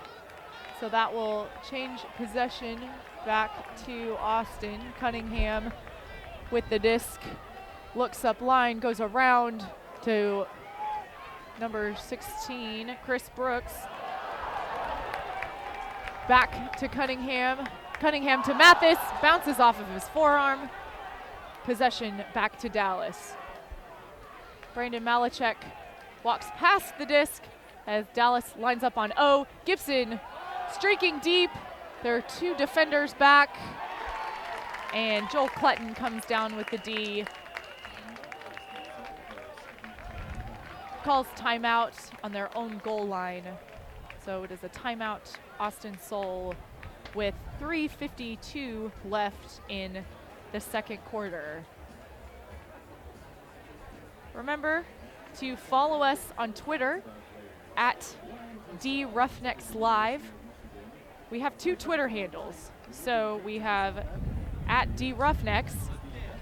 [SPEAKER 1] so that will change possession back to Austin. Cunningham with the disc, looks up line, goes around to number 16, Chris Brooks. Back to Cunningham. Cunningham to Mathis, bounces off of his forearm. Possession back to Dallas. Brandon Malachek walks past the disc as Dallas lines up on O. Gibson streaking deep. There are 2 defenders back. And Joel Clutton comes down with the D. Calls timeout on their own goal line. So it is a timeout, Austin Soul, with 3:52 left in the second quarter. Remember to follow us on Twitter at @DRoughnecks Live. We have 2 Twitter handles. So we have at @DRoughnecks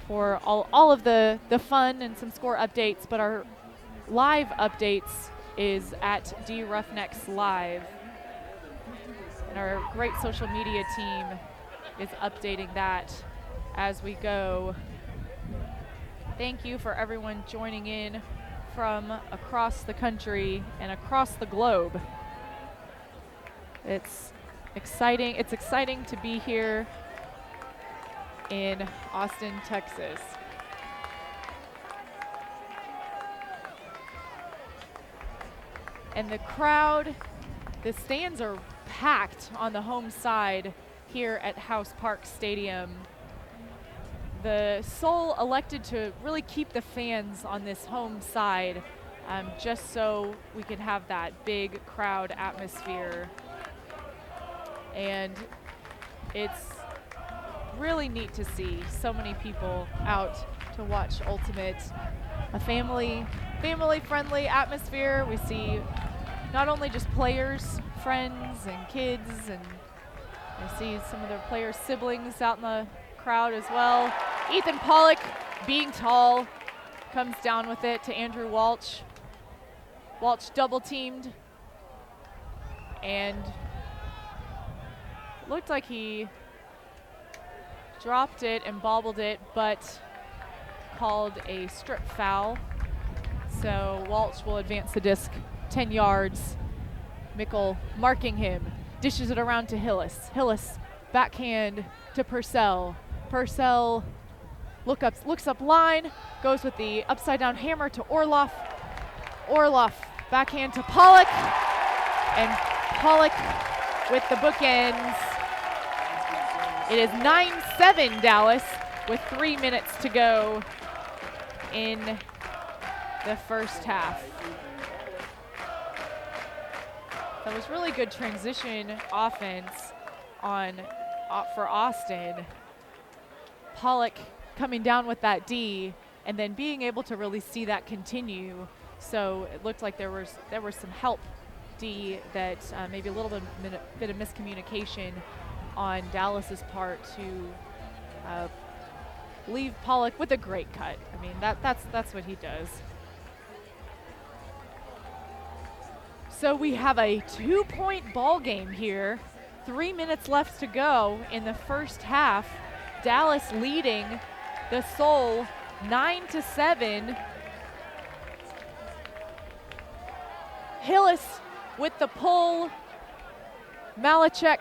[SPEAKER 1] for all of the fun and some score updates, but our live updates is at @DRoughnecks Live. And our great social media team is updating that as we go. Thank you for everyone joining in from across the country and across the globe. It's exciting. It's exciting to be here in Austin, Texas. And the crowd, the stands are packed on the home side here at House Park Stadium. The Soul elected to really keep the fans on this home side just so we can have that big crowd atmosphere. And it's really neat to see so many people out to watch Ultimate. A family-friendly atmosphere. We see not only just players, friends, and kids, and I see some of their players' siblings out in the crowd as well. Ethan Pollock, being tall, comes down with it to Andrew Walsh. Walsh double teamed, and looked like he dropped it and bobbled it, but called a strip foul. So Walsh will advance the disc 10 yards. Mickle marking him, dishes it around to Hillis. Hillis backhand to Purcell. Purcell looks up line, goes with the upside down hammer to Orloff. Orloff backhand to Pollock, and Pollock with the bookends. It is 9-7 Dallas with 3 minutes to go in the first half. That was really good transition offense for Austin. Pollock coming down with that D and then being able to really see that continue. So it looked like there was some help D that maybe a little bit of miscommunication on Dallas's part to leave Pollock with a great cut. I mean, that's what he does. So we have a 2-point ball game here. 3 minutes left to go in the first half. Dallas leading the Soul 9-7. Hillis with the pull. Malachek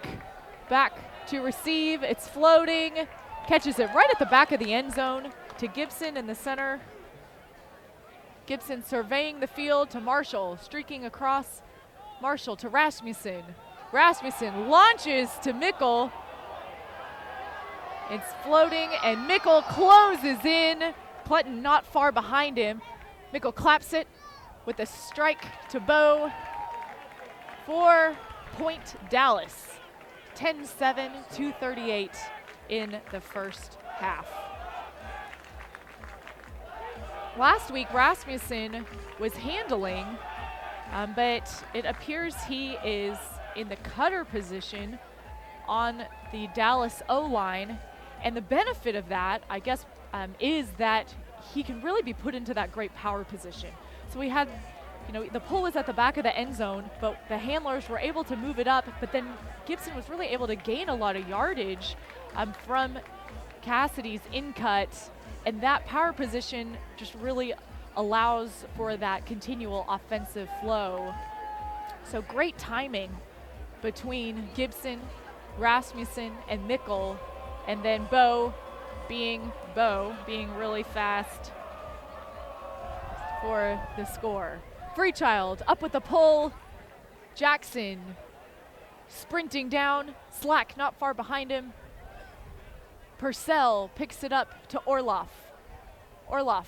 [SPEAKER 1] back to receive. It's floating. Catches it right at the back of the end zone to Gibson in the center. Gibson surveying the field to Marshall, streaking across. Marshall to Rasmussen. Rasmussen launches to Mickle. It's floating, and Mickle closes in. Plutton not far behind him. Mickle claps it with a strike to Bow. 4-point Dallas. 10-7, 2:38 in the first half. Last week, Rasmussen was handling, but it appears he is in the cutter position on the Dallas O-line. And the benefit of that, I guess, is that he can really be put into that great power position. So we had, the pull was at the back of the end zone, but the handlers were able to move it up, but then Gibson was really able to gain a lot of yardage from Cassidy's in cut, and that power position just really allows for that continual offensive flow. So great timing between Gibson, Rasmussen, and Mickle, and then Bow being really fast for the score. Freechild up with the pull. Jackson sprinting down. Slack not far behind him. Purcell picks it up to Orloff. Orloff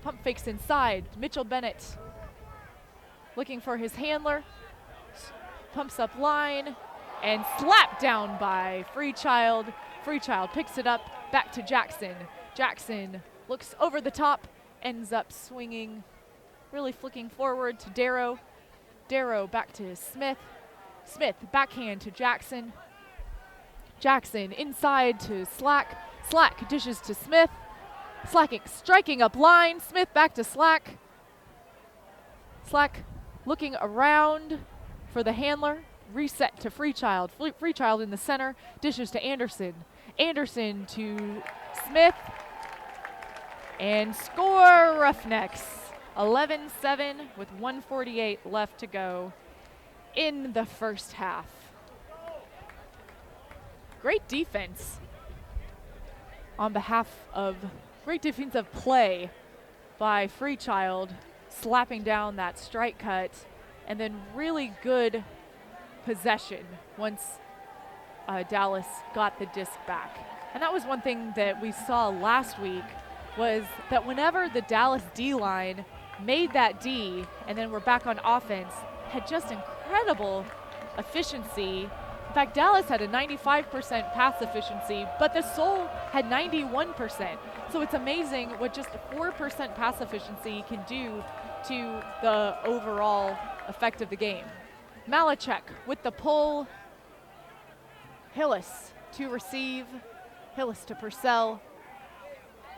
[SPEAKER 1] pump fakes inside. Mitchell Bennett looking for his handler. Pumps up line and slapped down by Freechild. Freechild picks it up back to Jackson. Jackson looks over the top, ends up swinging, really flicking forward to Darrow. Darrow back to Smith. Smith backhand to Jackson. Jackson inside to Slack. Slack dishes to Smith. Slacking, striking up line. Smith back to Slack. Slack looking around for the handler. Reset to Freechild. Freechild in the center. Dishes to Anderson. Anderson to Smith. And score Roughnecks. 11-7 with 1:48 left to go in the first half. Great defense on behalf of great defensive play by Freechild slapping down that strike cut, and then really good possession once Dallas got the disc back. And that was one thing that we saw last week, was that whenever the Dallas D-line made that D and then we're back on offense, had just incredible efficiency. In fact, Dallas had a 95% pass efficiency, but the Soul had 91%. So it's amazing what just 4% pass efficiency can do to the overall effect of the game. Malachek with the pull. Hillis to receive. Hillis to Purcell.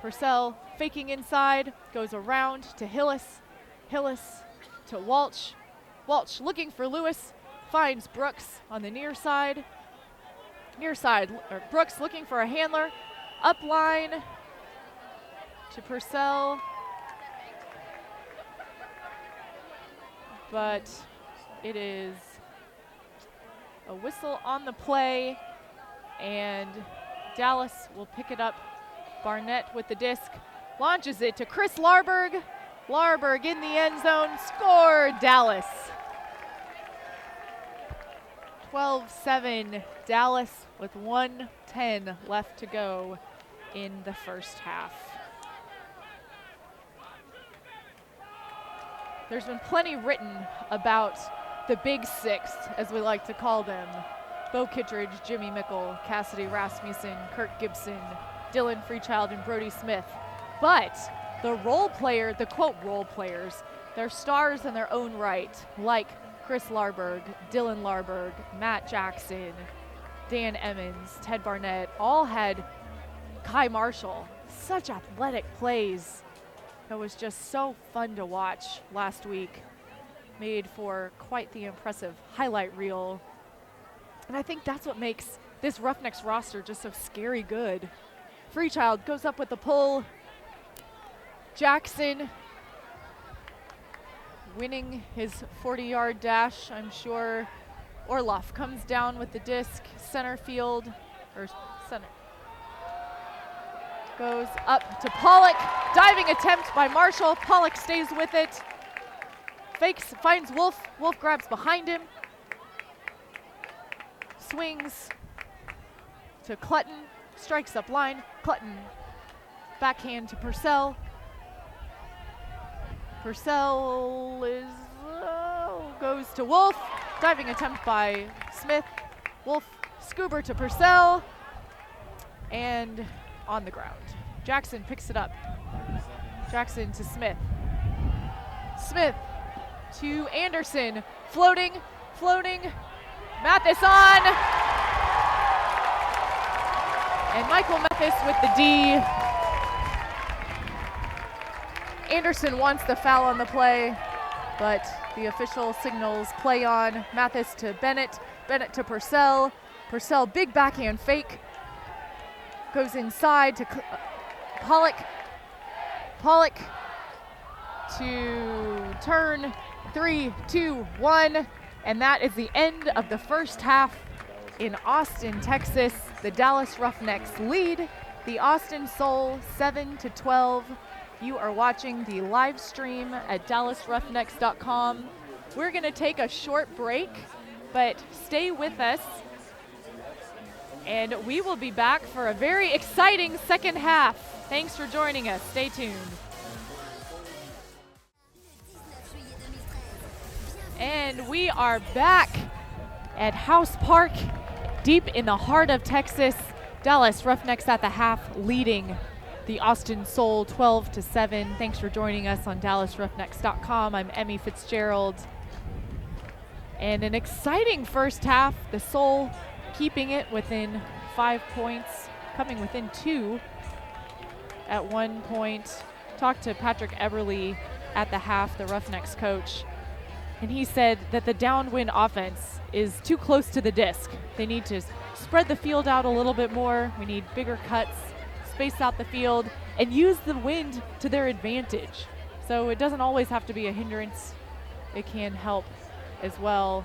[SPEAKER 1] Purcell faking inside, goes around to Hillis. Hillis to Walsh. Walsh looking for Lewis, finds Brooks on the near side. Near side, Brooks looking for a handler. Up line to Purcell. But it is a whistle on the play, and Dallas will pick it up. Barnett with the disc, launches it to Chris Larberg. Larberg in the end zone, score Dallas. 12-7 Dallas with 1:10 left to go in the first half. There's been plenty written about the Big Six, as we like to call them. Bo Kittredge, Jimmy Mickle, Cassidy Rasmussen, Kirk Gibson, Dylan Freechild, and Brody Smith. But the quote role players, they're stars in their own right, like Chris Larberg, Dylan Larberg, Matt Jackson, Dan Emmons, Ted Barnett, all had Kai Marshall. Such athletic plays. It was just so fun to watch last week. Made for quite the impressive highlight reel. And I think that's what makes this Roughnecks roster just so scary good. Freechild goes up with the pull. Jackson winning his 40-yard dash, I'm sure. Orloff comes down with the disc, center field, or center. Goes up to Pollock, diving attempt by Marshall. Pollock stays with it. Fakes, finds Wolf. Wolf grabs behind him. Swings to Clutton, strikes up line. Clutton, backhand to Purcell. Purcell goes to Wolf. Diving attempt by Smith. Wolf, Scuba to Purcell. And on the ground. Jackson picks it up. Jackson to Smith. Smith to Anderson. Floating. Mathis on. And Michael Mathis with the D. Anderson wants the foul on the play, but the official signals play on. Mathis to Bennett. Bennett to Purcell. Purcell, big backhand fake. Goes inside to Pollock. Pollock to turn. 3, 2, 1. And that is the end of the first half in Austin, Texas. The Dallas Roughnecks lead the Austin Soul 7-12. You are watching the live stream at DallasRoughnecks.com. We're going to take a short break, but stay with us. And we will be back for a very exciting second half. Thanks for joining us. Stay tuned. And we are back at House Park, deep in the heart of Texas. Dallas Roughnecks at the half, leading the Austin Soul 12-7. Thanks for joining us on DallasRoughnecks.com. I'm Emmy Fitzgerald. And an exciting first half. The Soul keeping it within 5 points, coming within 2 at one point. Talked to Patrick Eberly at the half, the Roughnecks coach, and he said that the downwind offense is too close to the disc. They need to spread the field out a little bit more. We need bigger cuts, space out the field, and use the wind to their advantage. So it doesn't always have to be a hindrance. It can help as well.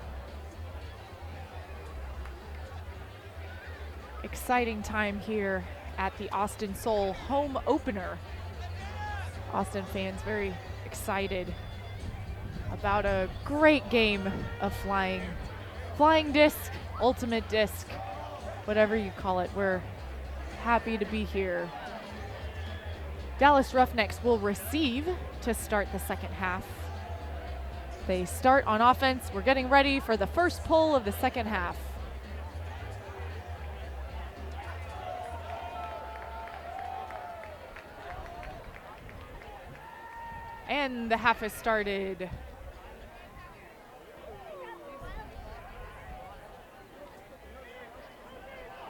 [SPEAKER 1] Exciting time here at the Austin Soul home opener. Austin fans very excited about a great game of flying disc, ultimate disc, whatever you call it. We're happy to be here. Dallas Roughnecks will receive to start the second half. They start on offense. We're getting ready for the first pull of the second half. And the half has started.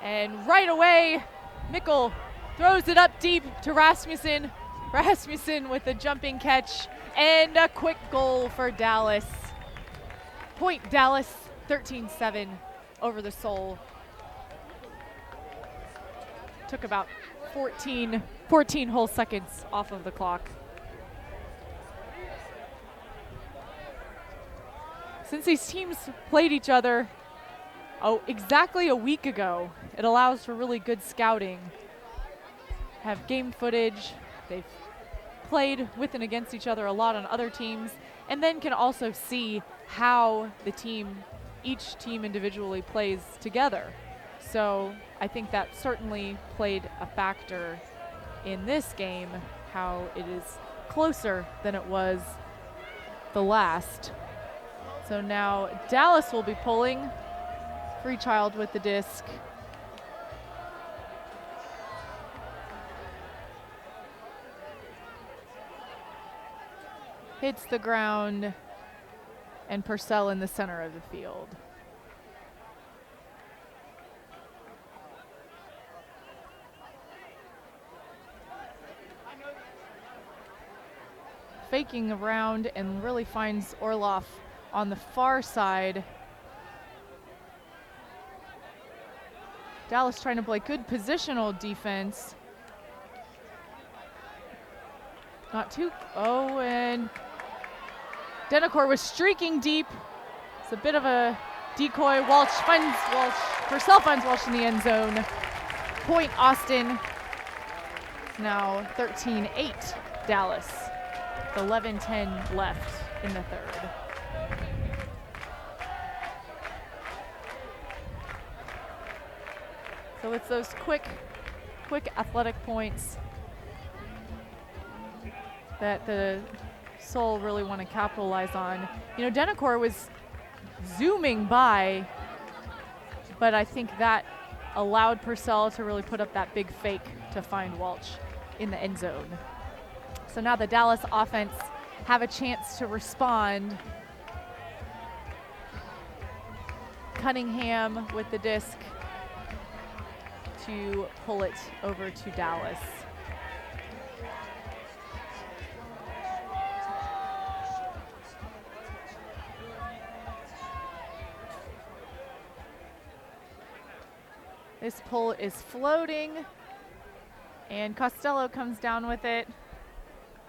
[SPEAKER 1] And right away, Mikkel throws it up deep to Rasmussen. Rasmussen with a jumping catch and a quick goal for Dallas. Point Dallas, 13-7 over the Soul. Took about 14 whole seconds off of the clock. Since these teams played each other exactly a week ago, it allows for really good scouting. Have game footage. They've played with and against each other a lot on other teams, and then can also see how each team individually plays together. So I think that certainly played a factor in this game, how it is closer than it was the last. So now Dallas will be pulling. Free Child with the disc. Hits the ground, and Purcell in the center of the field. Faking around and really finds Orloff on the far side. Dallas trying to play good positional defense. And Denacor was streaking deep. It's a bit of a decoy. Purcell finds Walsh in the end zone. Point Austin. Now 13-8 Dallas. 11-10 left in the third. So it's those quick athletic points that the Soul really want to capitalize on. You know, Denacor was zooming by, but I think that allowed Purcell to really put up that big fake to find Walsh in the end zone. So now the Dallas offense have a chance to respond. Cunningham with the disc to pull it over to Dallas. This pull is floating, and Costello comes down with it,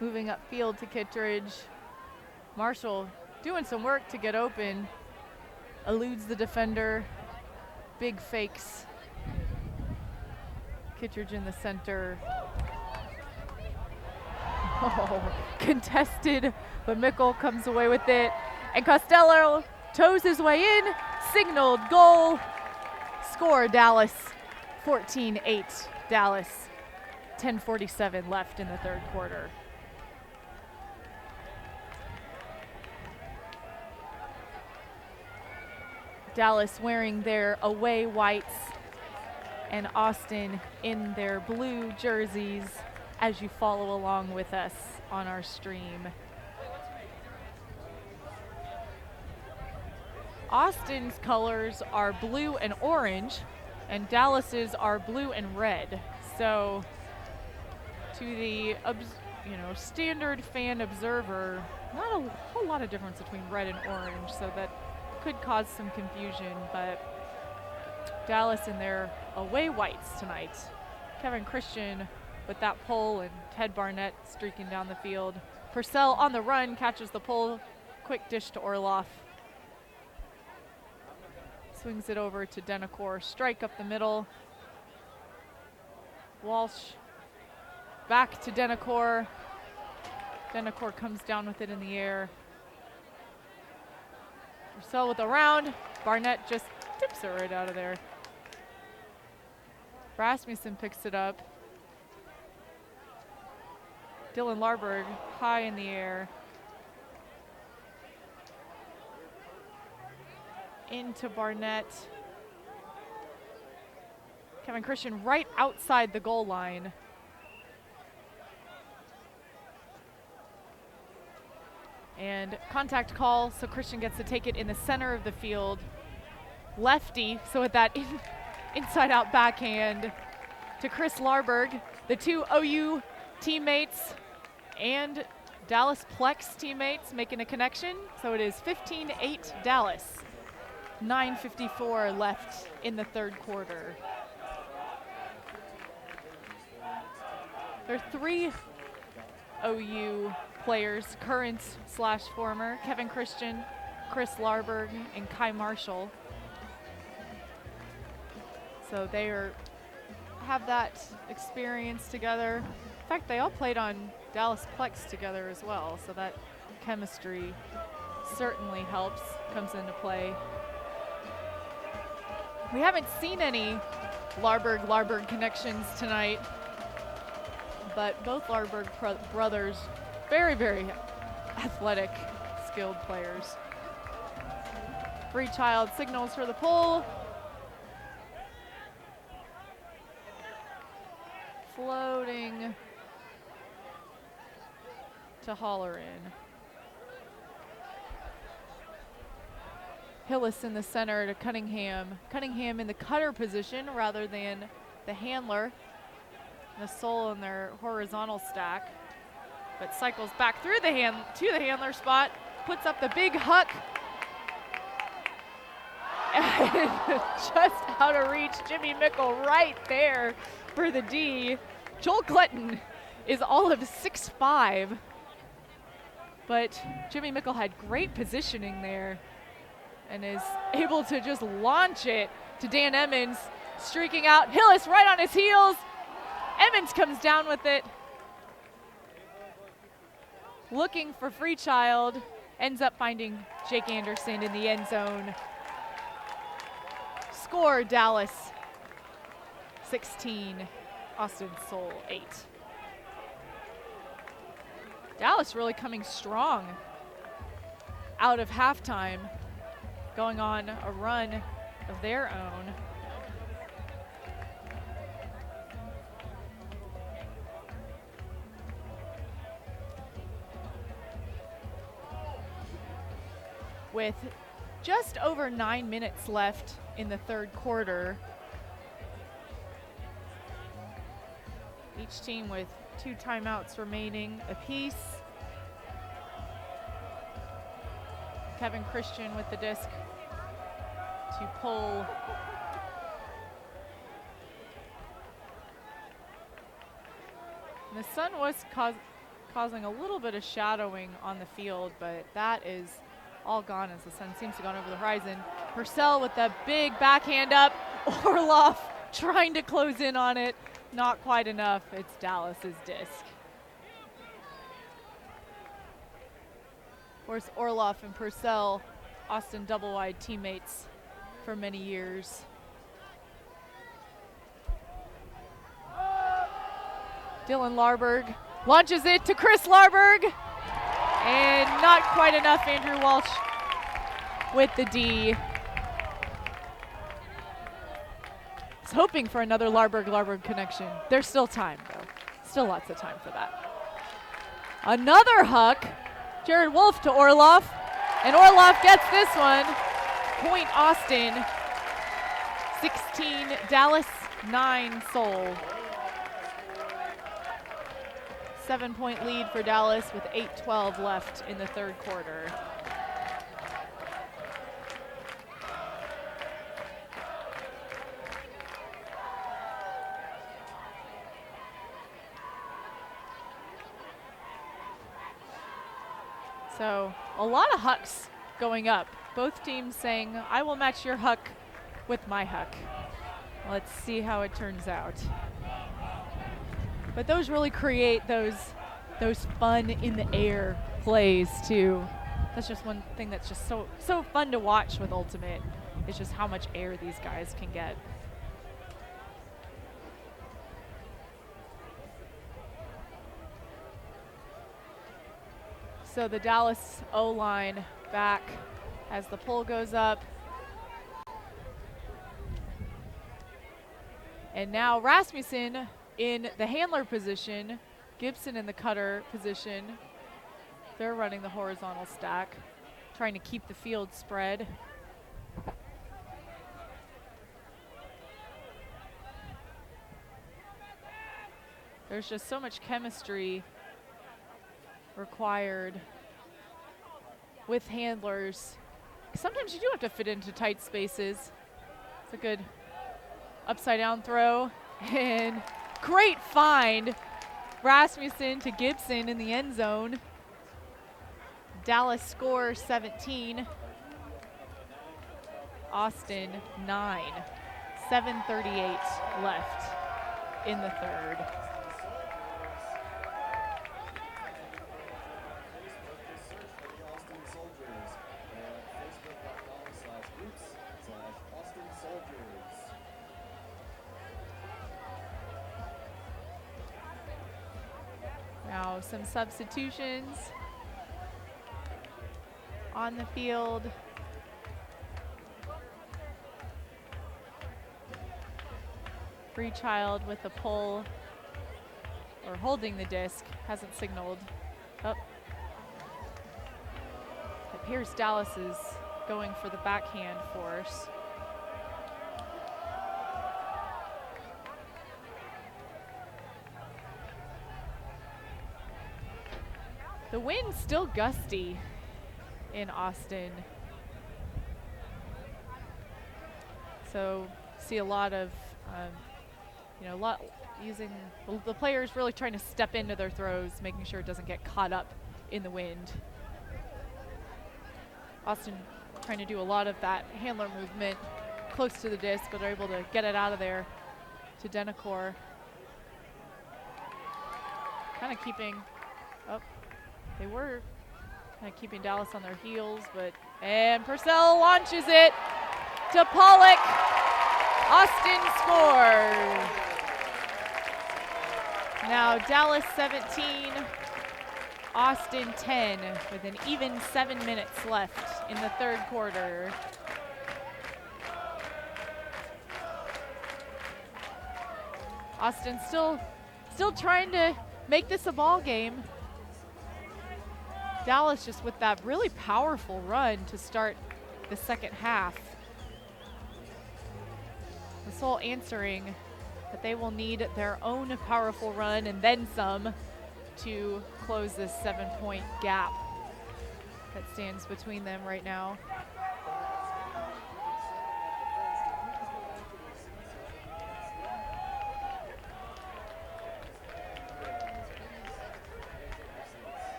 [SPEAKER 1] moving upfield to Kittredge. Marshall doing some work to get open, eludes the defender, big fakes. Kittredge in the center. Oh, contested, but Mikkel comes away with it. And Costello toes his way in, signaled goal. Score Dallas, 14-8 Dallas. 10:47 left in the third quarter. Dallas wearing their away whites, and Austin in their blue jerseys as you follow along with us on our stream. Austin's colors are blue and orange, and Dallas's are blue and red. So to the standard fan observer, not a whole lot of difference between red and orange, so that could cause some confusion, but Dallas in their away whites tonight. Kevin Christian with that pull, and Ted Barnett streaking down the field. Purcell on the run, catches the pull, quick dish to Orloff. Swings it over to Denacor, strike up the middle. Walsh back to Denacor. Denacor comes down with it in the air. Purcell with a round. Barnett just tips it right out of there. Rasmussen picks it up. Dylan Larberg high in the air. Into Barnett. Kevin Christian right outside the goal line. And contact call, so Christian gets to take it in the center of the field. Lefty, so with that inside-out backhand to Chris Larberg. The two OU teammates and Dallas Plex teammates making a connection. So it is 15-8 Dallas. 9:54 left in the third quarter. There are three OU players, current / former: Kevin Christian, Chris Larberg, and Kai Marshall. So they have that experience together. In fact, they all played on Dallas Plex together as well, so that chemistry certainly helps, comes into play. We haven't seen any Larberg connections tonight, but both Larberg brothers, very, very athletic, skilled players. Free Child signals for the pull. Floating to Hollerin. Hillis in the center to Cunningham. Cunningham in the cutter position rather than the handler. The sole in their horizontal stack, but cycles back through the to the handler spot, puts up the big huck, and just out of reach. Jimmy Mickle right there for the D. Joel Clinton is all of 6'5", but Jimmy Mickle had great positioning there and is able to just launch it to Dan Emmons, streaking out. Hillis right on his heels. Emmons comes down with it. Looking for Free Child, ends up finding Jake Anderson in the end zone. Score Dallas 16, Austin Soul 8. Dallas really coming strong out of halftime, going on a run of their own. With just over 9 minutes left in the third quarter. Each team with 2 timeouts remaining apiece. Kevin Christian with the disc to pull. And the sun was causing a little bit of shadowing on the field, but that is all gone as the sun seems to have gone over the horizon. Purcell with the big backhand up. Orloff trying to close in on it. Not quite enough. It's Dallas's disc. Of course, Orloff and Purcell, Austin double-wide teammates for many years. Dylan Larberg launches it to Chris Larberg. And not quite enough. Andrew Walsh with the D. He's hoping for another Larberg connection. There's still time, though. Still lots of time for that. Another huck. Jared Wolf to Orloff. And Orloff gets this one. Point Austin. 16, Dallas 9, Soul. 7-point lead for Dallas with 8:12 left in the third quarter. So a lot of hucks going up. Both teams saying, I will match your huck with my huck. Let's see how it turns out. But those really create those fun in the air plays too. That's just one thing that's just so fun to watch with Ultimate. It's just how much air these guys can get. So the Dallas O-line back as the pull goes up. And now Rasmussen in the handler position, Gibson in the cutter position. They're running the horizontal stack, trying to keep the field spread. There's just so much chemistry required with handlers. Sometimes you do have to fit into tight spaces. It's a good upside down throw and great find. Rasmussen to Gibson in the end zone. Dallas scores 17. Austin 9. 7:38 left in the third. Now some substitutions on the field. Freechild with the pull, or holding the disc, hasn't signaled. Oh. It appears Dallas is going for the backhand force. The wind's still gusty in Austin. So see a lot of, using the players really trying to step into their throws, making sure it doesn't get caught up in the wind. Austin trying to do a lot of that handler movement close to the disc, but are able to get it out of there to Denacor. Kind of keeping up. They were kind of keeping Dallas on their heels, and Purcell launches it to Pollock. Austin scores. Now Dallas 17, Austin 10, with an even 7 minutes left in the third quarter. Austin still trying to make this a ball game. Dallas just with that really powerful run to start the second half. The Soul answering that they will need their own powerful run and then some to close this 7-point gap that stands between them right now.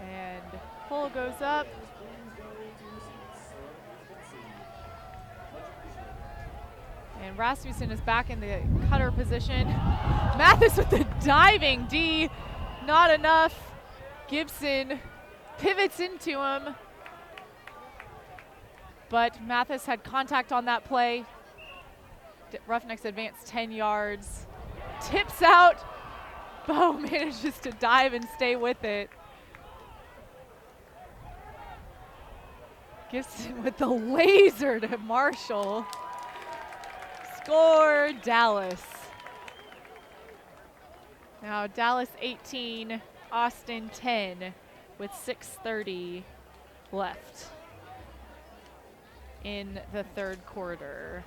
[SPEAKER 1] And pull goes up. And Rasmussen is back in the cutter position. Mathis with the diving D, not enough. Gibson pivots into him. But Mathis had contact on that play. Roughnecks advance 10 yards. Tips out. Bo manages to dive and stay with it. Gibson with the laser to Marshall. Score Dallas. Now Dallas 18, Austin 10 with 6:30 left in the third quarter.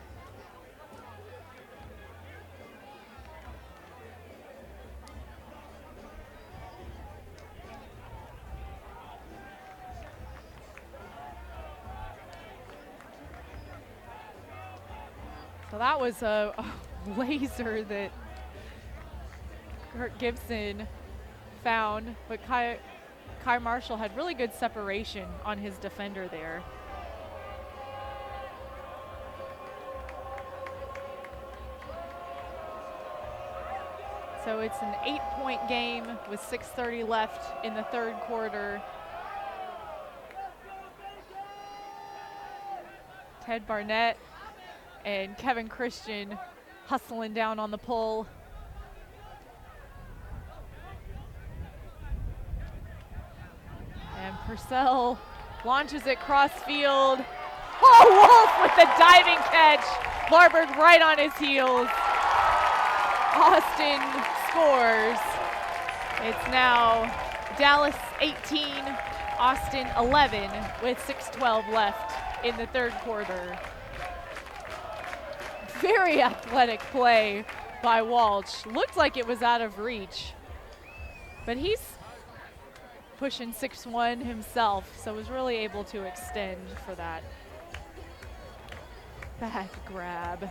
[SPEAKER 1] So that was a laser that Kurt Gibson found, but Kai Marshall had really good separation on his defender there. So it's an 8-point game with 6:30 left in the third quarter. Ted Barnett and Kevin Christian hustling down on the pole. And Purcell launches it cross field. Oh, Wolf with the diving catch. Varberg right on his heels. Austin scores. It's now Dallas 18, Austin 11 with 6:12 left in the third quarter. Very athletic play by Walsh. Looked like it was out of reach, but he's pushing 6'1" himself, so was really able to extend for that back grab.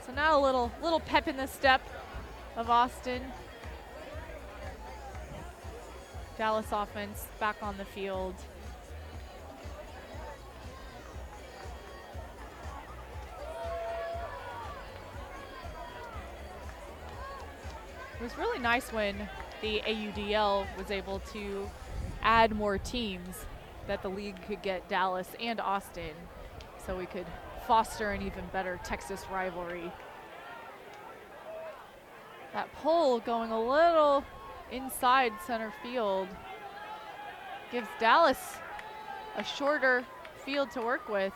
[SPEAKER 1] So now a little pep in the step of Austin. Dallas offense back on the field. It was really nice when the AUDL was able to add more teams, that the league could get Dallas and Austin, so we could foster an even better Texas rivalry. That pole going a little inside center field gives Dallas a shorter field to work with.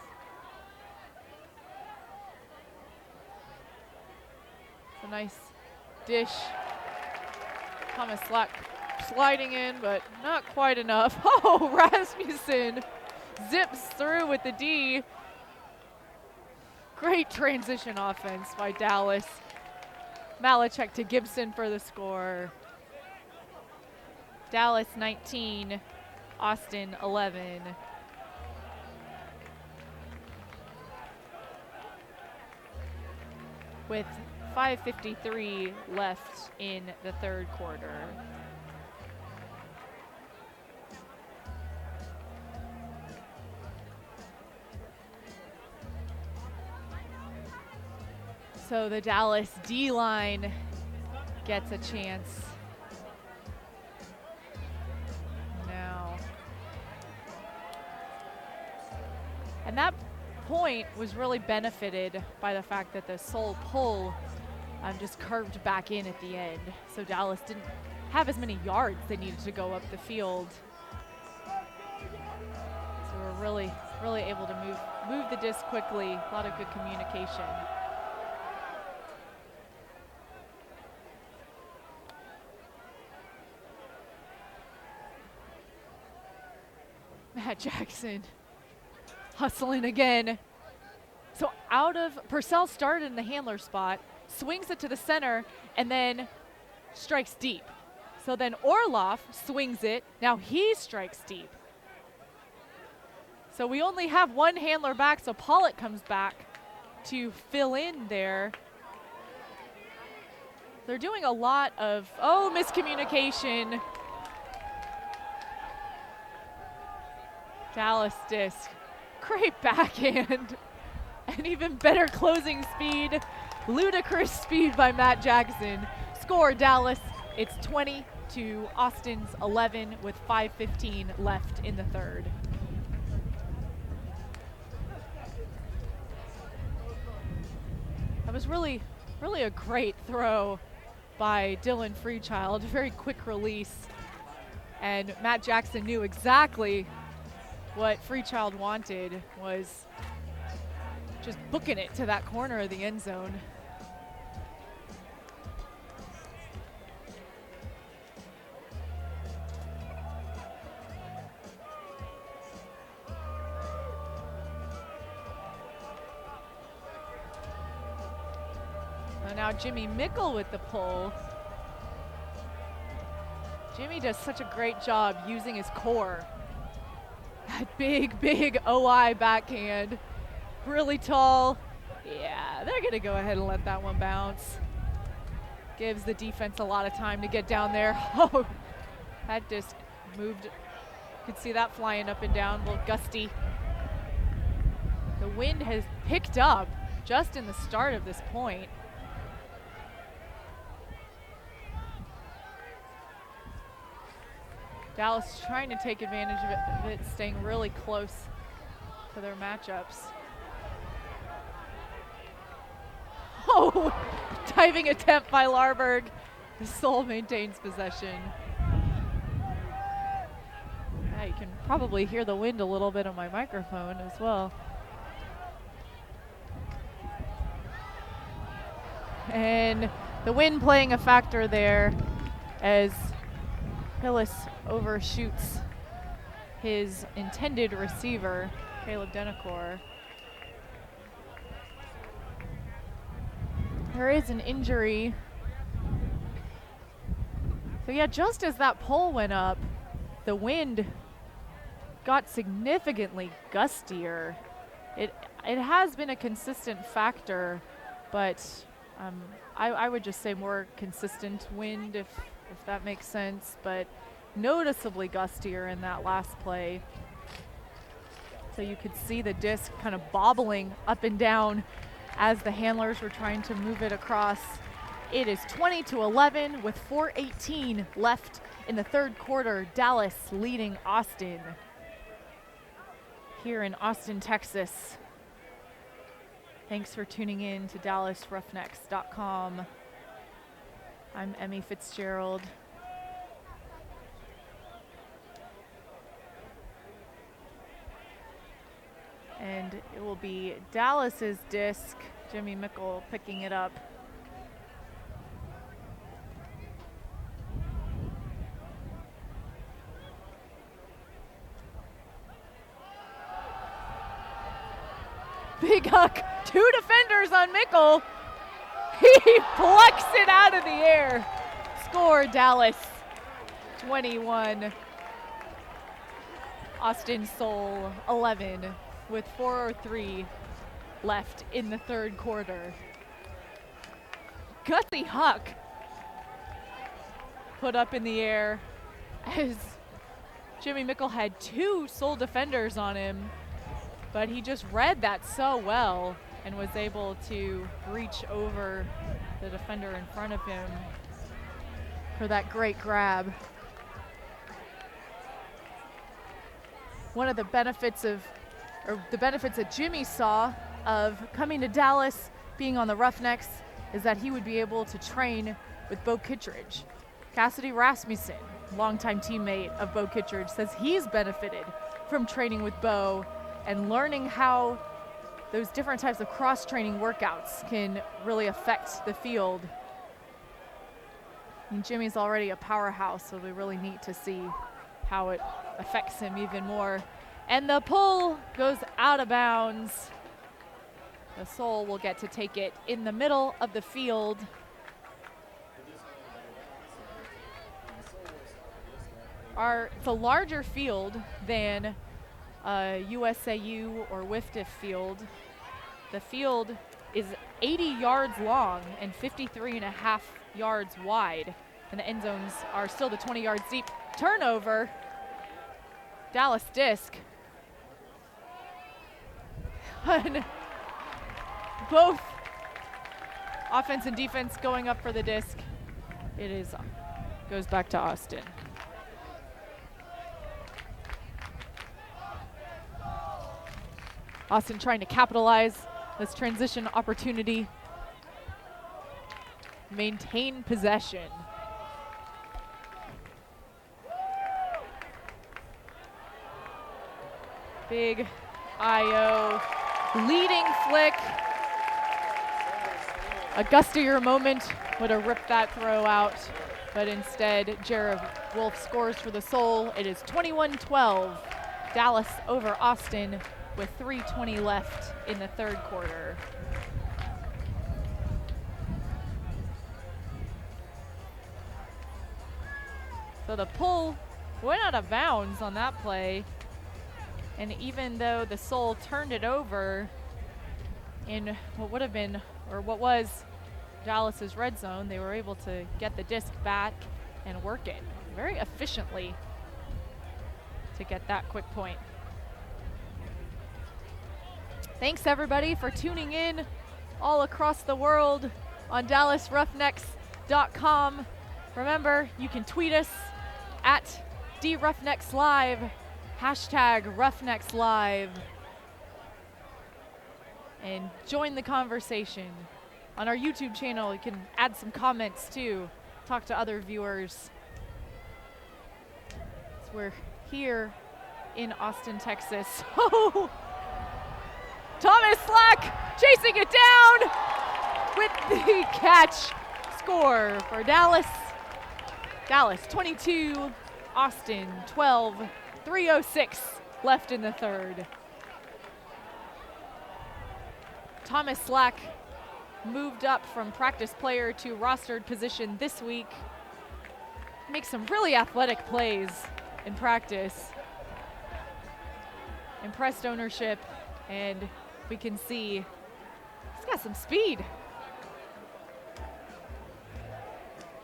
[SPEAKER 1] It's a nice dish. Thomas Slack sliding in, but not quite enough. Oh, Rasmussen zips through with the D. Great transition offense by Dallas. Malachek to Gibson for the score. Dallas 19, Austin 11. With 5:53 left in the third quarter. So the Dallas D-line gets a chance now. And that point was really benefited by the fact that the sole pull just curved back in at the end. So Dallas didn't have as many yards they needed to go up the field. So we're really able to move the disc quickly. A lot of good communication. Matt Jackson hustling again. So Purcell started in the handler spot, swings it to the center, and then strikes deep. So then Orloff swings it. Now he strikes deep. So we only have one handler back, so Pollock comes back to fill in there. They're doing a lot of, miscommunication. Dallas disc. Great backhand. And even better closing speed. Ludicrous speed by Matt Jackson. Score Dallas. It's 20 to Austin's 11 with 5:15 left in the third. That was really a great throw by Dylan Freechild. Very quick release. And Matt Jackson knew exactly what Freechild wanted, was just booking it to that corner of the end zone. So now Jimmy Mickle with the pull. Jimmy does such a great job using his core. That big OI backhand. Really tall. Yeah, they're going to go ahead and let that one bounce. Gives the defense a lot of time to get down there. Oh, that just moved. You could see that flying up and down, a little gusty. The wind has picked up just in the start of this point. Dallas trying to take advantage of it, staying really close to their matchups. Oh, diving attempt by Larberg. The Soul maintains possession. Yeah, you can probably hear the wind a little bit on my microphone as well. And the wind playing a factor there as Hillis overshoots his intended receiver, Caleb Denacor. There is an injury. So yeah, just as that pole went up, the wind got significantly gustier. It has been a consistent factor, but I would just say more consistent wind if that makes sense, but noticeably gustier in that last play. So you could see the disc kind of bobbling up and down as the handlers were trying to move it across. It is 20-11 with 4:18 left in the third quarter. Dallas leading Austin here in Austin, Texas. Thanks for tuning in to DallasRoughnecks.com. I'm Emmy Fitzgerald. And it will be Dallas's disc. Jimmy Mickle picking it up. Big Huck, two defenders on Mickle. He plucks it out of the air. Score Dallas, 21. Austin Soul, 11, with 4:03 left in the third quarter. Gussie Huck put up in the air as Jimmy Mickle had two Soul defenders on him, but he just read that so well and was able to reach over the defender in front of him for that great grab. One of the benefits that Jimmy saw of coming to Dallas, being on the Roughnecks, is that he would be able to train with Bo Kittredge. Cassidy Rasmussen, longtime teammate of Bo Kittredge, says he's benefited from training with Bo and learning how those different types of cross-training workouts can really affect the field. And Jimmy's already a powerhouse, so it'll be really neat to see how it affects him even more. And the pull goes out of bounds. The Soul will get to take it in the middle of the field. It's a larger field than USAU or WIFTIF field. The field is 80 yards long and 53.5 yards wide, and the end zones are still the 20 yards deep. Turnover, Dallas disc. Both offense and defense going up for the disc. It goes back to Austin. Austin trying to capitalize this transition opportunity. Maintain possession. Big IO leading flick. A gustier moment would have ripped that throw out, but instead Jared Wolf scores for the Soul. It is 21-12. Dallas over Austin with 3:20 left in the third quarter. So the pull went out of bounds on that play. And even though the Soul turned it over in what would have been, or what was Dallas's red zone, they were able to get the disc back and work it very efficiently to get that quick point. Thanks everybody for tuning in all across the world on DallasRoughnecks.com. Remember, you can tweet us at Roughnecks Live, hashtag Roughnecks Live. And join the conversation. On our YouTube channel, you can add some comments too, talk to other viewers. So we're here in Austin, Texas. Oh! Thomas Slack chasing it down with the catch. Score for Dallas. Dallas 22, Austin 12, 3:06 left in the third. Thomas Slack moved up from practice player to rostered position this week. Makes some really athletic plays in practice. Impressed ownership, and we can see he's got some speed.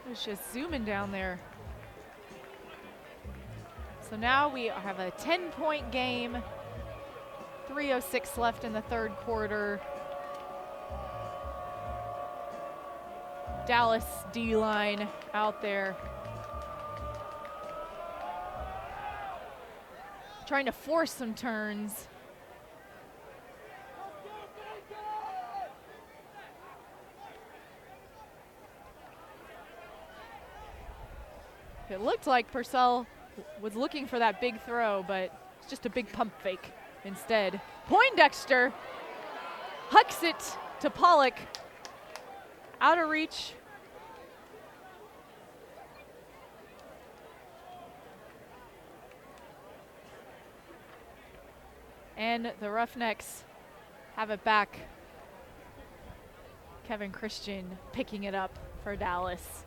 [SPEAKER 1] He's just zooming down there. So now we have a 10-point game. 3:06 left in the third quarter. Dallas D-line out there trying to force some turns. It looked like Purcell was looking for that big throw, but it's just a big pump fake instead. Poindexter hucks it to Pollock. Out of reach. And the Roughnecks have it back. Kevin Christian picking it up for Dallas.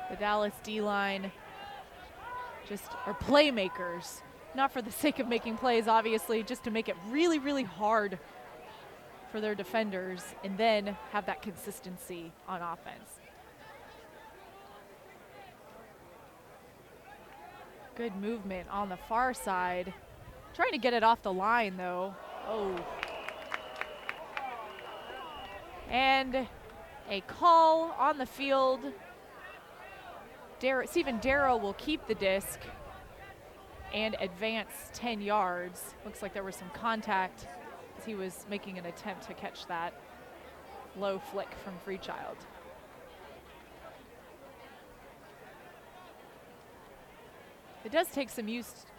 [SPEAKER 1] The Dallas D-line just are playmakers, not for the sake of making plays, obviously, just to make it really, really hard for their defenders and then have that consistency on offense. Good movement on the far side. Trying to get it off the line, though. Oh. And a call on the field. Stephen Darrow will keep the disc and advance 10 yards. Looks like there was some contact as he was making an attempt to catch that low flick from Freechild. It does take some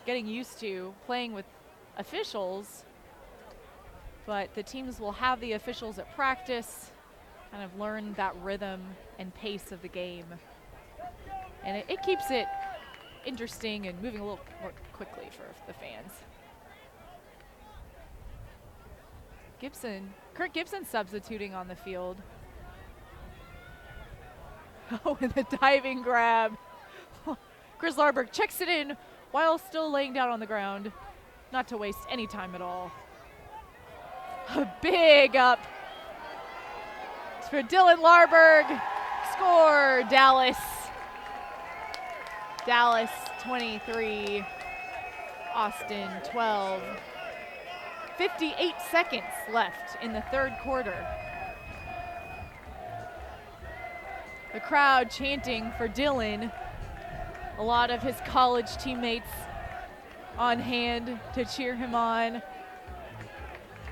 [SPEAKER 1] getting used to playing with officials, but the teams will have the officials at practice, kind of learn that rhythm and pace of the game. And it keeps it interesting and moving a little more quickly for the fans. Kurt Gibson substituting on the field. Oh, and the diving grab. Chris Larberg checks it in while still laying down on the ground, not to waste any time at all. A big up. It's for Dylan Larberg. Score, Dallas. Dallas 23, Austin 12. 58 seconds left in the third quarter. The crowd chanting for Dylan. A lot of his college teammates on hand to cheer him on.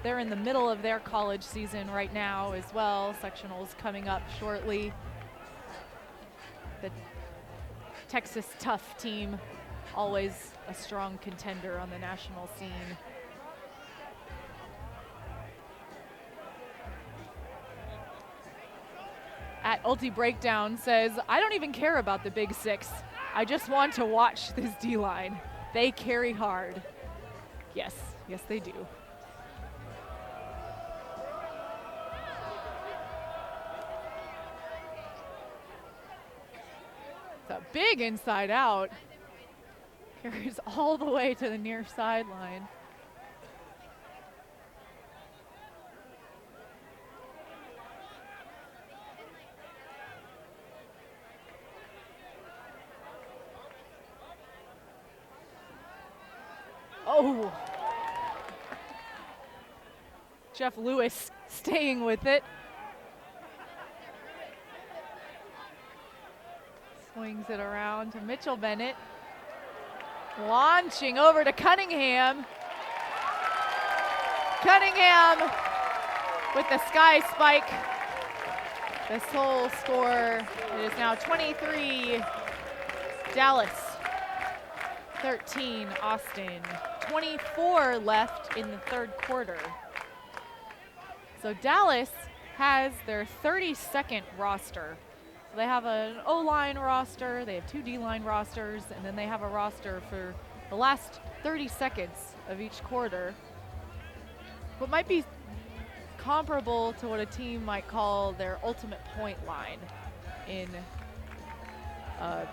[SPEAKER 1] They're in the middle of their college season right now as well. Sectionals coming up shortly. The Texas Tough team, always a strong contender on the national scene. At Ulti Breakdown says, I don't even care about the Big Six. I just want to watch this D-line. They carry hard. Yes, yes they do. It's a big inside out. Carries all the way to the near sideline. Oh. Jeff Lewis staying with it. Swings it around to Mitchell Bennett. Launching over to Cunningham. Cunningham with the sky spike. The Soul score, it is now 23 Dallas, 13 Austin. 24 left in the third quarter. So Dallas has their 32nd roster. So they have an O-line roster, they have 2 D-line rosters, and then they have a roster for the last 30 seconds of each quarter. What might be comparable to what a team might call their ultimate point line in a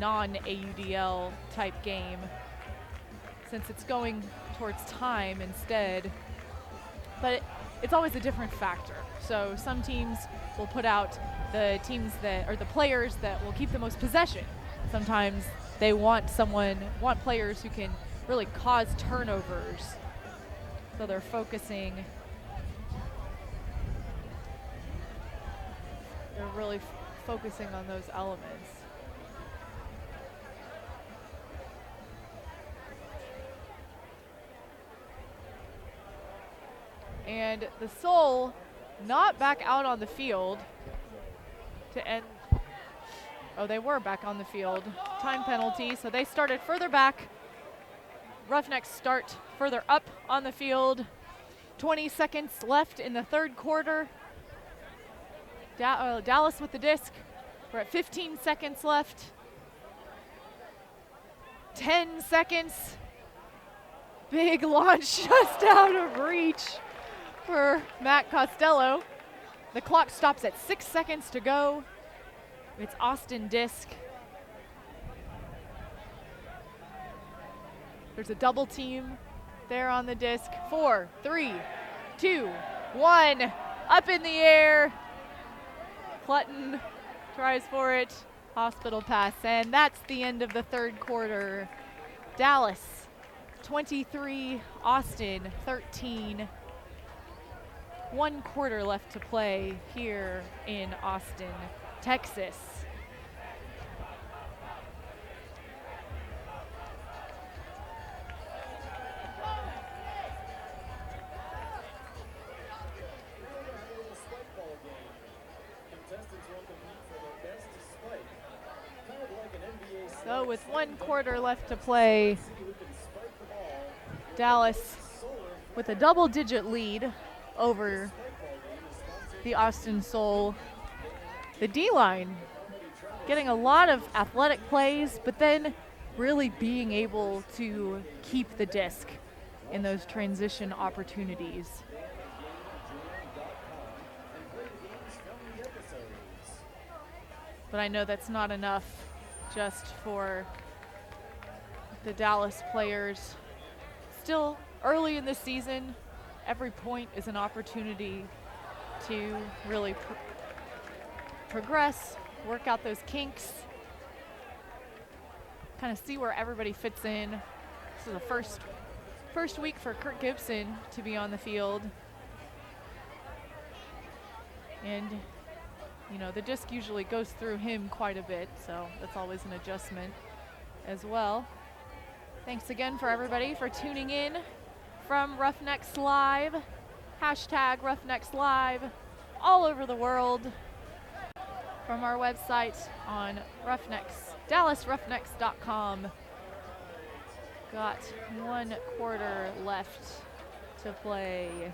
[SPEAKER 1] non-AUDL type game, since it's going towards time instead. But it's always a different factor. So some teams will put out the teams that, or the players that will keep the most possession. Sometimes they want players who can really cause turnovers. So they're really focusing on those elements. And the Soul not back out on the field to end. Oh, they were back on the field. Time penalty, so they started further back. Roughnecks start further up on the field. 20 seconds left in the third quarter. Dallas with the disc. We're at 15 seconds left. 10 seconds. Big launch just out of reach for Matt Costello. The clock stops at 6 seconds to go. It's Austin disc. There's a double team there on the disc. 4, 3, 2, 1. Up in the air. Clutton tries for it. Hospital pass. And that's the end of the third quarter. Dallas 23, Austin 13. 1 quarter left to play here in Austin, Texas. So with 1 quarter left to play, Dallas with a double-digit lead over the Austin Soul. The D-line getting a lot of athletic plays, but then really being able to keep the disc in those transition opportunities. But I know that's not enough just for the Dallas players. Still early in the season, every point is an opportunity to really progress, work out those kinks, kind of see where everybody fits in. This is the first week for Kirk Gibson to be on the field. And you know, the disc usually goes through him quite a bit, so that's always an adjustment as well. Thanks again for everybody for tuning in from Roughnecks Live, hashtag Roughnecks Live, all over the world from our website on Roughnecks, DallasRoughnecks.com. Got 1 quarter left to play.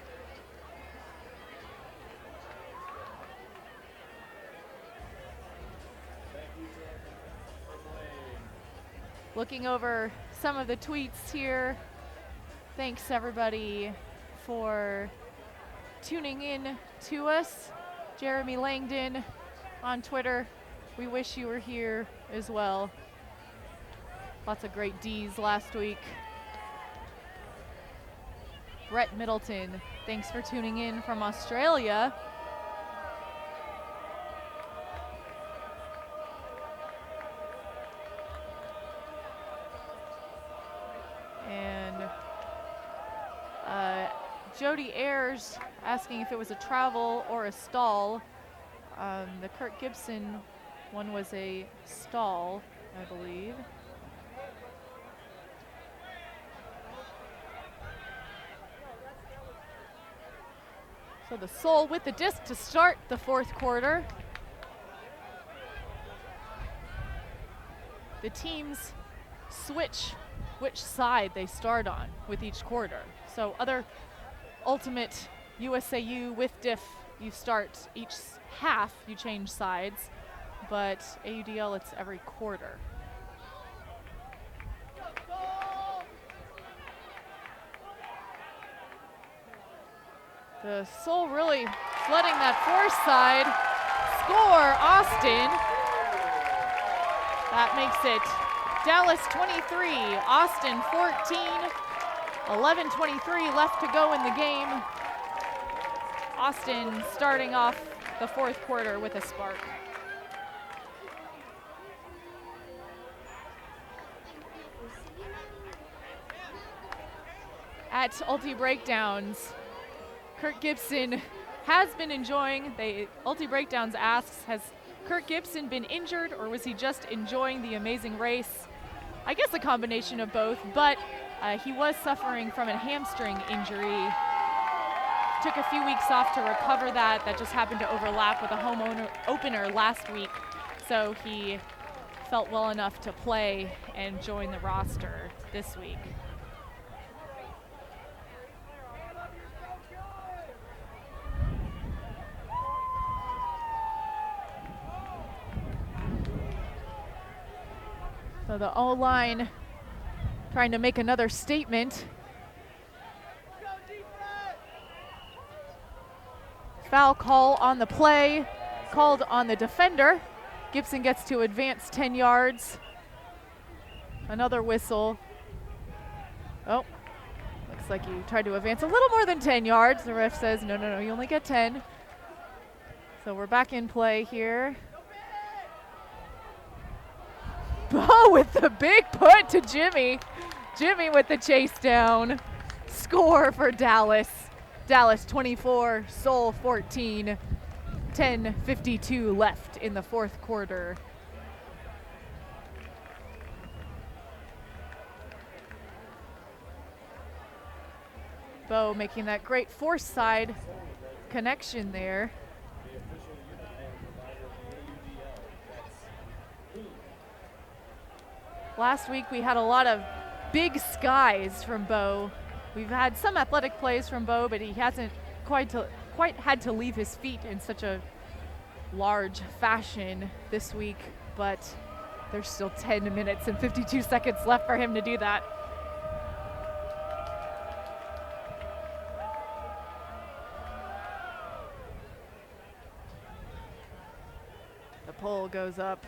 [SPEAKER 1] Looking over some of the tweets here. Thanks everybody for tuning in to us. Jeremy Langdon on Twitter. We wish you were here as well. Lots of great D's last week. Brett Middleton, thanks for tuning in from Australia. Jody Ayers asking if it was a travel or a stall. The Kirk Gibson one was a stall, I believe. So the Soul with the disc to start the fourth quarter. The teams switch which side they start on with each quarter. So other Ultimate USAU with diff, you start each half, you change sides, but AUDL, it's every quarter. The Soul really flooding that force side. Score, Austin. That makes it Dallas 23, Austin 14. 11:23 left to go in the game. Austin starting off the fourth quarter with a spark. At Ulti Breakdowns, Kirk Gibson has been enjoying, Ulti Breakdowns asks, has Kirk Gibson been injured or was he just enjoying the amazing race? I guess a combination of both, but he was suffering from a hamstring injury. Took a few weeks off to recover that. That just happened to overlap with a home opener last week. So he felt well enough to play and join the roster this week. So the O-line trying to make another statement. Foul call on the play, called on the defender. Gibson gets to advance 10 yards. Another whistle. Oh, looks like he tried to advance a little more than 10 yards. The ref says, no, you only get 10. So we're back in play here. Bo with the big put to Jimmy. Jimmy with the chase down. Score for Dallas. Dallas 24, Soul 14. 10:52 left in the fourth quarter. Bo making that great force side connection there. Last week we had a lot of big skies from Bo. We've had some athletic plays from Bo, but he hasn't quite had to leave his feet in such a large fashion this week, but there's still 10 minutes and 52 seconds left for him to do that. The pole goes up.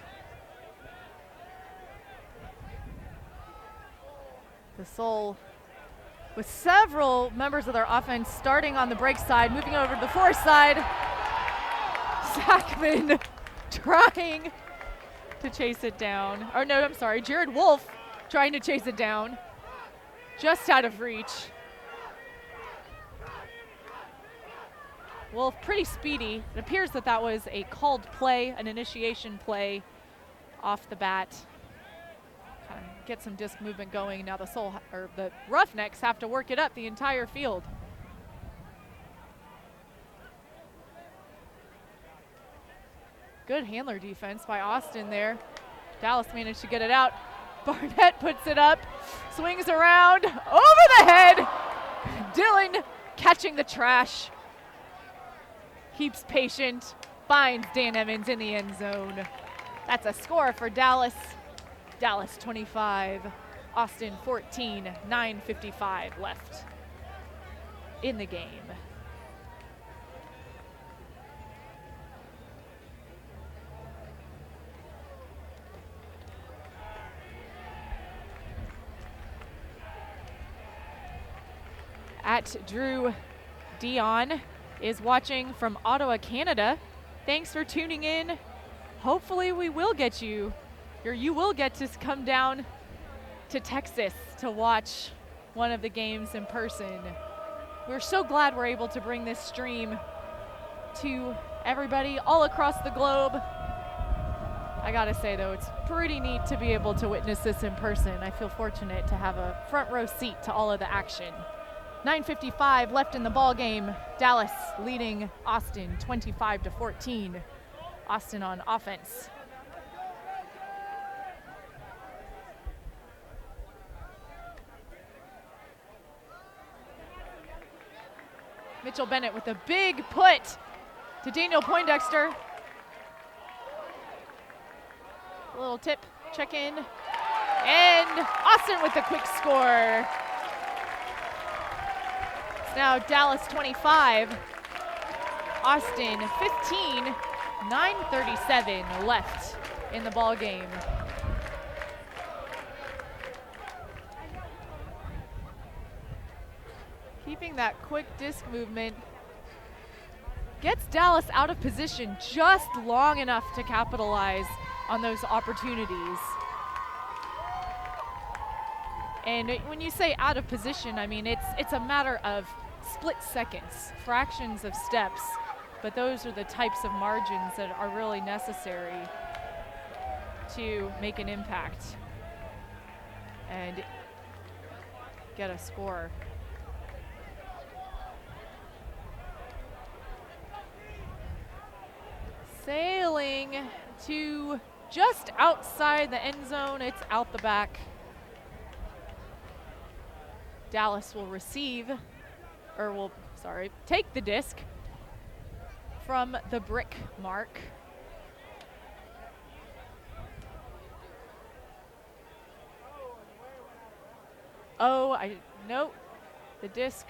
[SPEAKER 1] The Soul with several members of their offense starting on the break side, moving over to the force side. Sackman trying to chase it down. Or no, I'm sorry, Jared Wolf trying to chase it down. Just out of reach. Wolf pretty speedy. It appears that that was a called play, an initiation play off the bat. Get some disc movement going. Now the Roughnecks have to work it up the entire field. Good handler defense by Austin there. Dallas managed to get it out. Barnett puts it up, swings around, over the head. Dylan catching the trash. Keeps patient, finds Dan Evans in the end zone. That's a score for Dallas. Dallas 25, Austin 14, 9:55 left in the game. At Drew Dion is watching from Ottawa, Canada. Thanks for tuning in. Hopefully we will get you will get to come down to Texas to watch one of the games in person. We're so glad we're able to bring this stream to everybody all across the globe. I gotta say though, it's pretty neat to be able to witness this in person. I feel fortunate to have a front row seat to all of the action. 9:55 left in the ball game. Dallas leading Austin 25-14. Austin on offense. Mitchell Bennett with a big put to Daniel Poindexter. A little tip, check in. And Austin with the quick score. It's now Dallas 25, Austin 15, 9:37 left in the ball game. Keeping that quick disc movement gets Dallas out of position just long enough to capitalize on those opportunities. And when you say out of position, I mean it's a matter of split seconds, fractions of steps, but those are the types of margins that are really necessary to make an impact and get a score. Sailing to just outside the end zone. It's out the back. Dallas will receive, or will, take the disc from the brick mark. No, the disc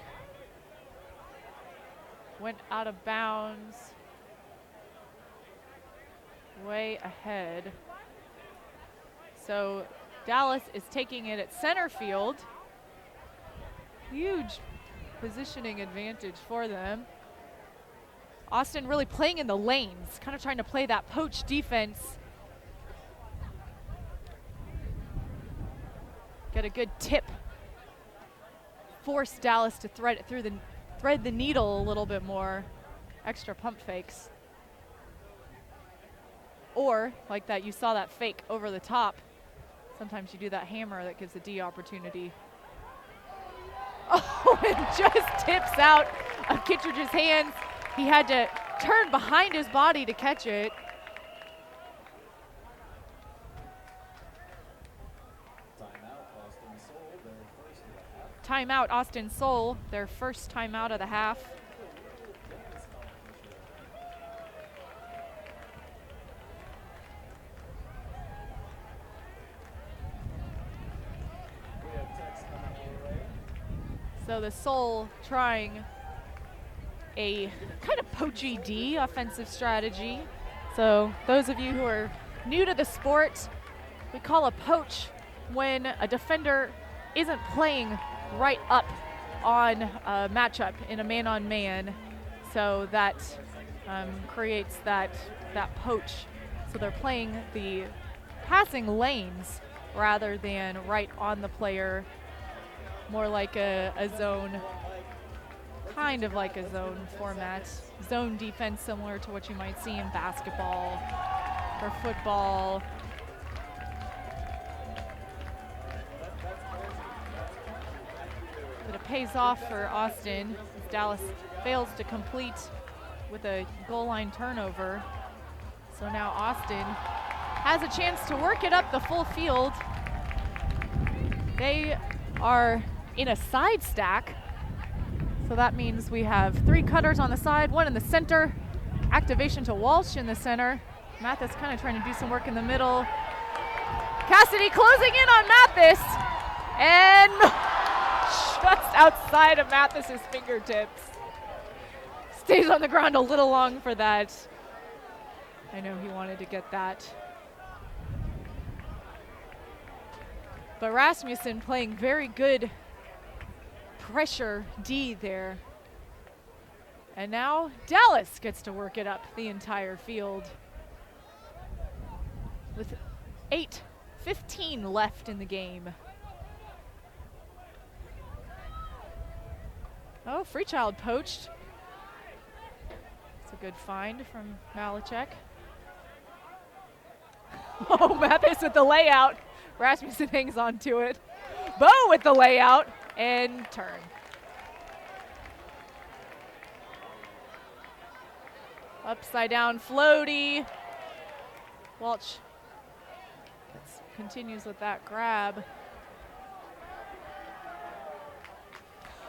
[SPEAKER 1] went out of bounds. Way ahead. So Dallas is taking it at center field. Huge positioning advantage for them. Austin really playing in the lanes, kind of trying to play that poach defense. Get a good tip. Force Dallas to thread the needle a little bit more. Extra pump fakes. Or, like that, you saw that fake over the top. Sometimes you do that hammer that gives a D opportunity. Oh, it just tips out of Kittredge's hands. He had to turn behind his body to catch it. Timeout, Austin Soul, their first timeout of the half. So the Soul trying a kind of poachy D offensive strategy. So those of you who are new to the sport, we call a poach when a defender isn't playing right up on a matchup in a man-on-man. So that creates that poach. So they're playing the passing lanes rather than right on the player. More like a zone, kind of like a zone format. Zone defense similar to what you might see in basketball or football. But it pays off for Austin as Dallas fails to complete with a goal line turnover. So now Austin has a chance to work it up the full field. They are in a side stack. So that means we have 3 cutters on the side, 1 in the center. Activation to Walsh in the center. Mathis kind of trying to do some work in the middle. Cassidy closing in on Mathis. And just outside of Mathis's fingertips. Stays on the ground a little long for that. I know he wanted to get that. But Rasmussen playing very good pressure D there. And now Dallas gets to work it up the entire field. With 8:15 left in the game. Oh, Freechild poached. It's a good find from Malachek. Oh, Mathis with the layout. Rasmussen hangs on to it. Bo with the layout and turn. Upside down floaty. Walsh continues with that grab.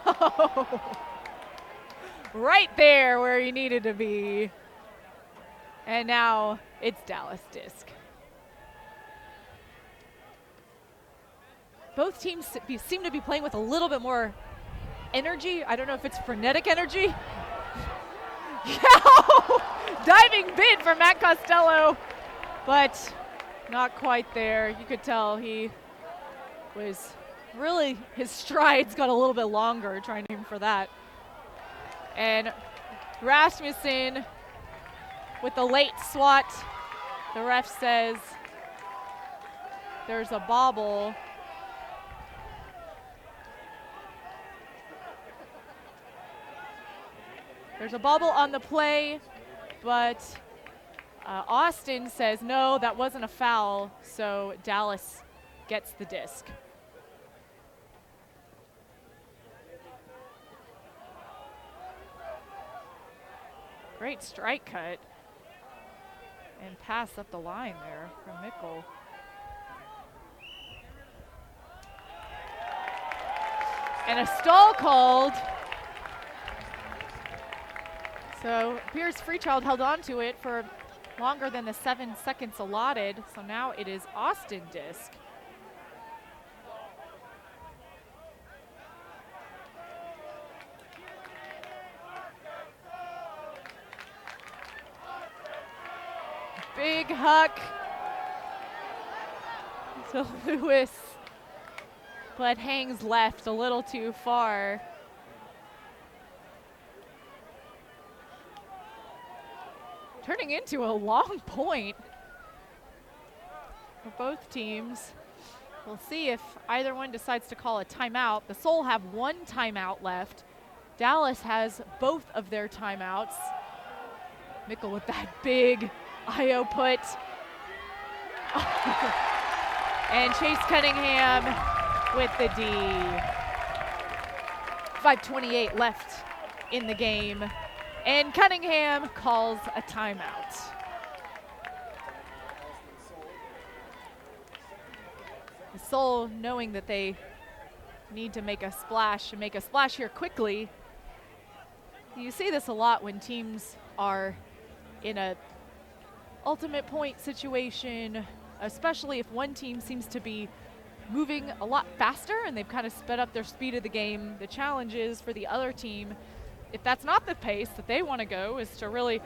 [SPEAKER 1] Oh, right there where he needed to be. And now it's Dallas disc. Both teams seem to be playing with a little bit more energy. I don't know if it's frenetic energy. Yeah, diving bid for Matt Costello, but not quite there. You could tell he was really, his strides got a little bit longer trying to aim for that. And Rasmussen with the late swat. The ref says there's a bobble. There's a bobble on the play, but Austin says, no, that wasn't a foul, so Dallas gets the disc. Great strike cut and pass up the line there from Mickle. And a stall called. So Pierce Freechild held on to it for longer than the 7 seconds allotted. So now it is Austin disc. Big huck to Lewis, but hangs left a little too far. Turning into a long point for both teams. We'll see if either one decides to call a timeout. The Soul have one timeout left. Dallas has both of their timeouts. Mickle with that big IO put. And Chase Cunningham with the D. 5:28 left in the game. And Cunningham calls a timeout. The Soul, knowing that they need to make a splash and make a splash here quickly. You see this a lot when teams are in a ultimate point situation, especially if one team seems to be moving a lot faster and they've kind of sped up their speed of the game. The challenge is for the other team, if that's not the pace that they want to go, is to really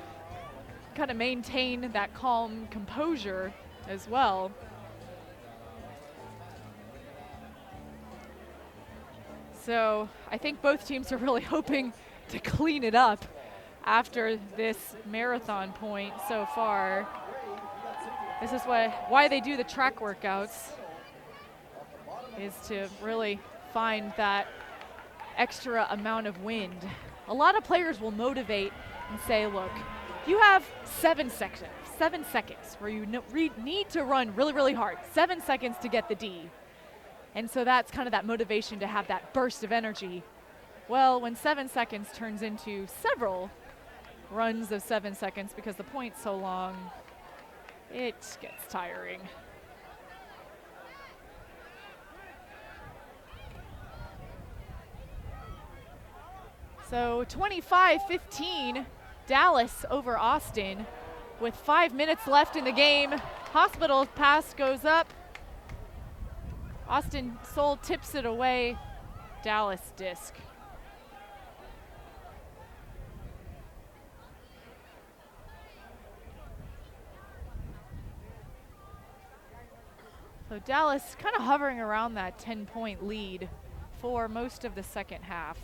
[SPEAKER 1] kind of maintain that calm composure as well. So I think both teams are really hoping to clean it up after this marathon point so far. This is why they do the track workouts, is to really find that extra amount of wind. A lot of players will motivate and say, look, you have 7 seconds where you need to run really, really hard. 7 seconds to get the D. And so that's kind of that motivation to have that burst of energy. Well, when 7 seconds turns into several runs of 7 seconds because the point's so long, it gets tiring. So 25-15, Dallas over Austin with 5 minutes left in the game. Hospital pass goes up. Austin Soul tips it away. Dallas disc. So Dallas kind of hovering around that 10-point lead for most of the second half.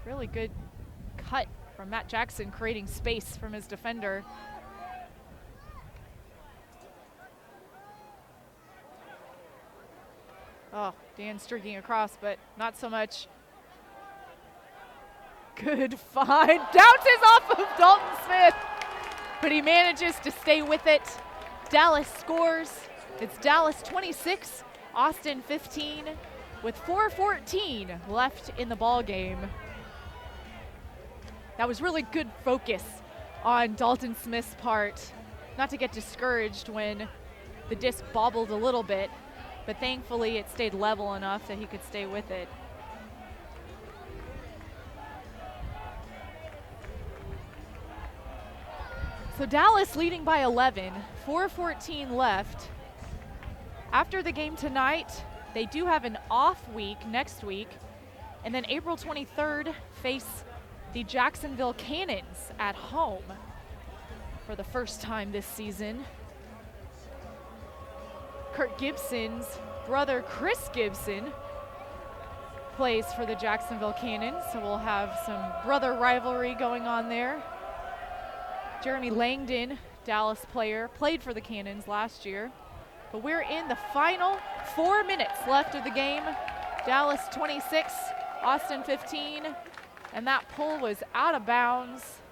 [SPEAKER 1] Really good cut from Matt Jackson, creating space from his defender. Oh, Dan streaking across, but not so much. Good find. Bounces off of Dalton Smith, but he manages to stay with it. Dallas scores. It's Dallas 26, Austin 15, with 4:14 left in the ball game. That was really good focus on Dalton Smith's part, not to get discouraged when the disc bobbled a little bit, but thankfully it stayed level enough that he could stay with it. So Dallas leading by 11, 4:14 left. After the game tonight, they do have an off week next week, and then April 23rd face the Jacksonville Cannons at home for the first time this season. Kirk Gibson's brother, Chris Gibson, plays for the Jacksonville Cannons, so we'll have some brother rivalry going on there. Jeremy Langdon, Dallas player, played for the Cannons last year. But we're in the final 4 minutes left of the game. Dallas 26, Austin 15, and that pull was out of bounds.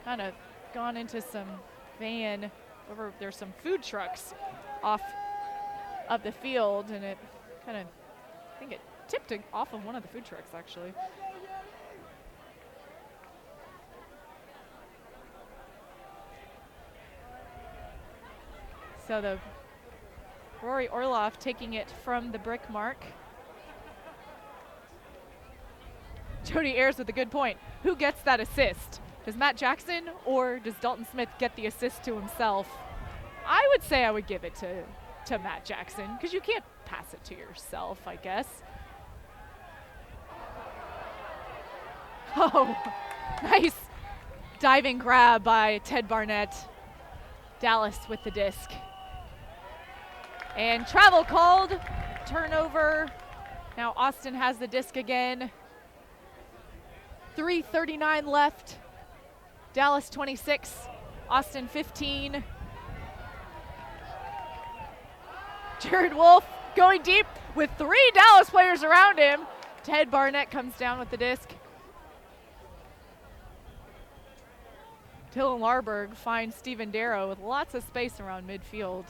[SPEAKER 1] Kind of gone into some van. There's some food trucks off of the field, and it kind of, I think it tipped off of one of the food trucks actually. So the Rory Orloff taking it from the brick mark. Jody Ayers with a good point. Who gets that assist? Does Matt Jackson or does Dalton Smith get the assist to himself? I would say I would give it to Matt Jackson, because you can't pass it to yourself, I guess. Oh, nice diving grab by Ted Barnett. Dallas with the disc. And travel called, turnover. Now Austin has the disc again. 3:39 left. Dallas 26, Austin 15. Jared Wolf going deep with 3 Dallas players around him. Ted Barnett comes down with the disc. Dylan Larberg finds Steven Darrow with lots of space around midfield.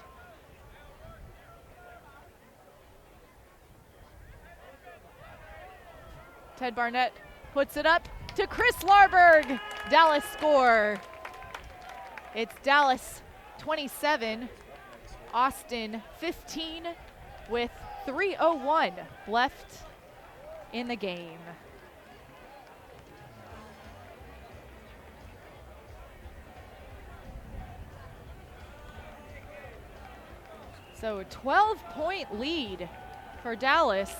[SPEAKER 1] Ted Barnett puts it up to Chris Larberg. Dallas score. It's Dallas 27, Austin 15, with 3:01 left in the game. So a 12-point lead for Dallas.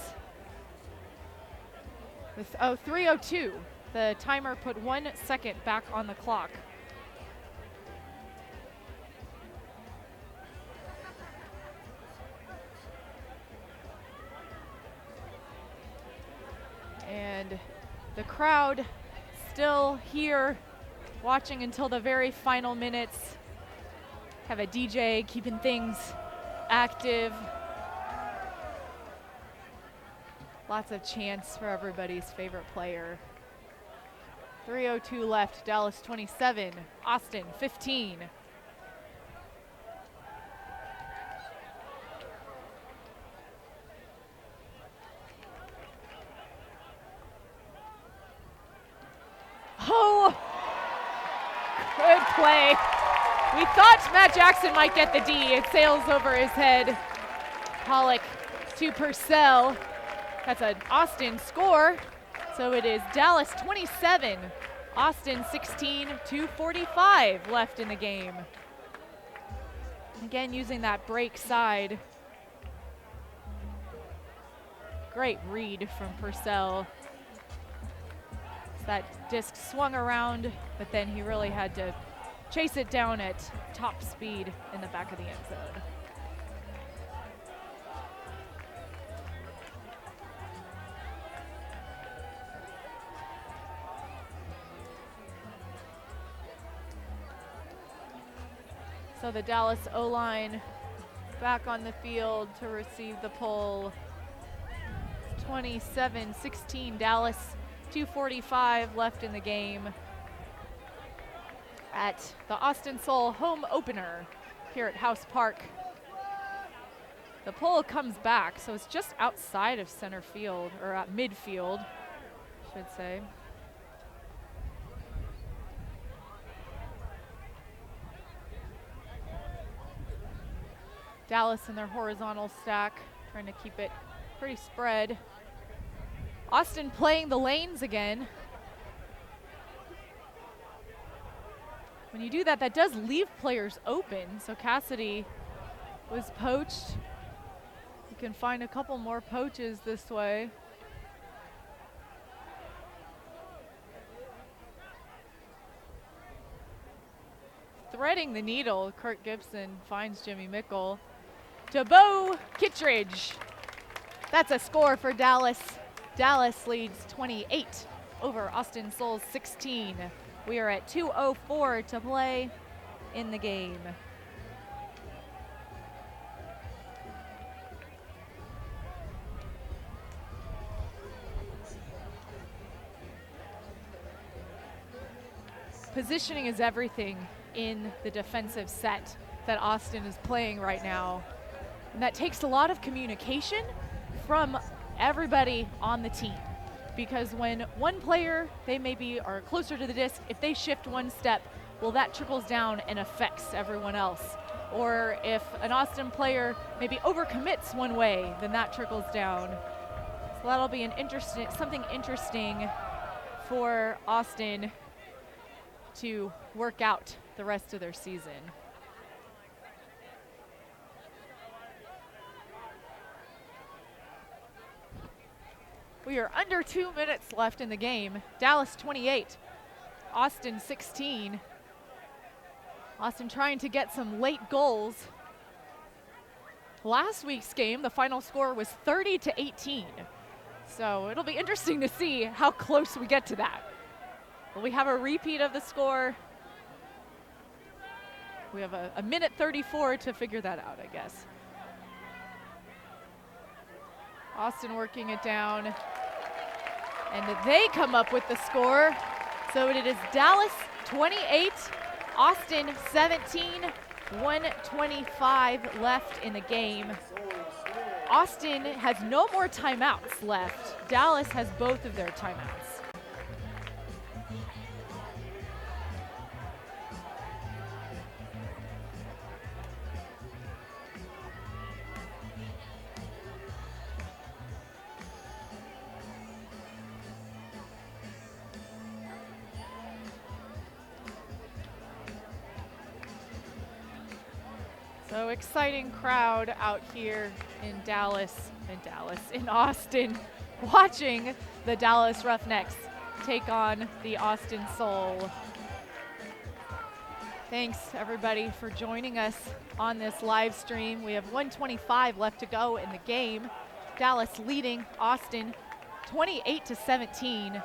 [SPEAKER 1] With 3:02. The timer put 1 second back on the clock. And the crowd still here watching until the very final minutes. Have a DJ keeping things active. Lots of chants for everybody's favorite player. 3:02 left, Dallas 27, Austin 15. Oh, good play. We thought Matt Jackson might get the D. It sails over his head. Pollock to Purcell. That's an Austin score. So it is Dallas 27, Austin 16, 2:45 left in the game. Again, using that break side. Great read from Purcell. That disc swung around, but then he really had to chase it down at top speed in the back of the end zone. So the Dallas O-line back on the field to receive the pull. 27-16 Dallas, 2:45 left in the game at the Austin Soul home opener here at House Park. The pull comes back, so it's just outside of center field, or at midfield, I should say. Dallas in their horizontal stack, trying to keep it pretty spread. Austin playing the lanes again. When you do that, that does leave players open. So Cassidy was poached. You can find a couple more poaches this way. Threading the needle, Kurt Gibson finds Jimmy Mickle. To Bo Kittredge. That's a score for Dallas. Dallas leads 28 over Austin Soul's 16. We are at 2:04 to play in the game. Positioning is everything in the defensive set that Austin is playing right now. And that takes a lot of communication from everybody on the team. Because when one player, they maybe are closer to the disc, if they shift one step, well, that trickles down and affects everyone else. Or if an Austin player maybe overcommits one way, then that trickles down. So that'll be something interesting for Austin to work out the rest of their season. We are under 2 minutes left in the game. Dallas 28, Austin 16. Austin trying to get some late goals. Last week's game, the final score was 30-18. So it'll be interesting to see how close we get to that. Will we have a repeat of the score? We have a minute 34 to figure that out, I guess. Austin working it down. And they come up with the score. So it is Dallas 28, Austin 17, 1:25 left in the game. Austin has no more timeouts left. Dallas has both of their timeouts. So exciting crowd out here in Austin, watching the Dallas Roughnecks take on the Austin Soul. Thanks everybody for joining us on this live stream. We have 1:25 left to go in the game. Dallas leading Austin 28-17.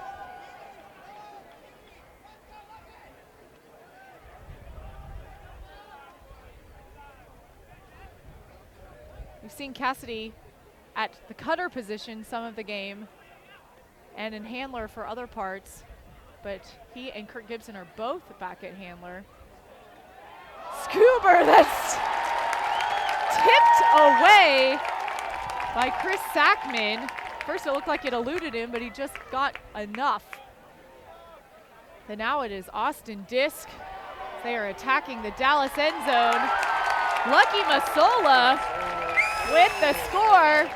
[SPEAKER 1] We've seen Cassidy at the cutter position some of the game and in handler for other parts, but he and Kurt Gibson are both back at handler. Scuba, that's tipped away by Chris Sackman. First it looked like it eluded him, but he just got enough. And now it is Austin disc. They are attacking the Dallas end zone. Lucky Masola with the score.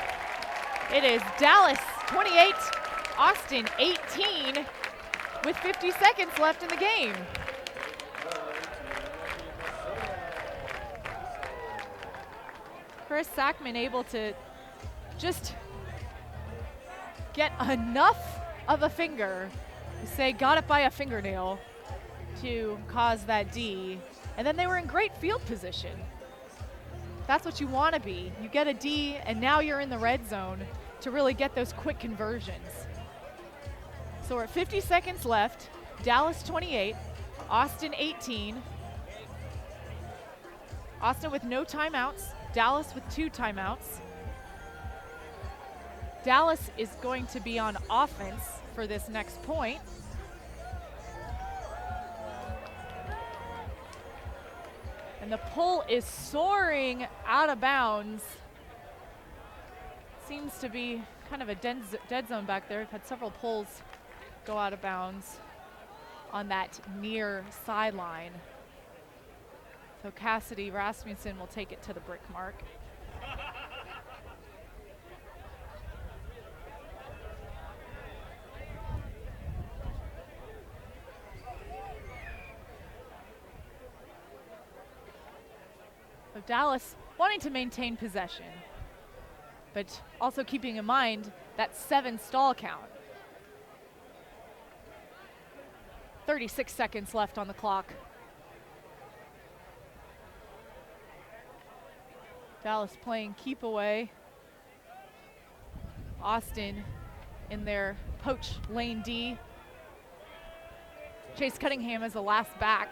[SPEAKER 1] It is Dallas 28, Austin 18, with 50 seconds left in the game. Chris Sackman able to just get enough of a finger, say got it by a fingernail, to cause that D. And then they were in great field position. That's what you want to be. You get a D, and now you're in the red zone to really get those quick conversions. So we're at 50 seconds left. Dallas 28, Austin 18. Austin with no timeouts. Dallas with 2 timeouts. Dallas is going to be on offense for this next point. And the pull is soaring out of bounds. Seems to be kind of a dead zone back there. We've had several pulls go out of bounds on that near sideline. So Cassidy Rasmussen will take it to the brick mark. So Dallas wanting to maintain possession, but also keeping in mind that 7 stall count. 36 seconds left on the clock. Dallas playing keep away. Austin in their poach lane D. Chase Cunningham as the last back,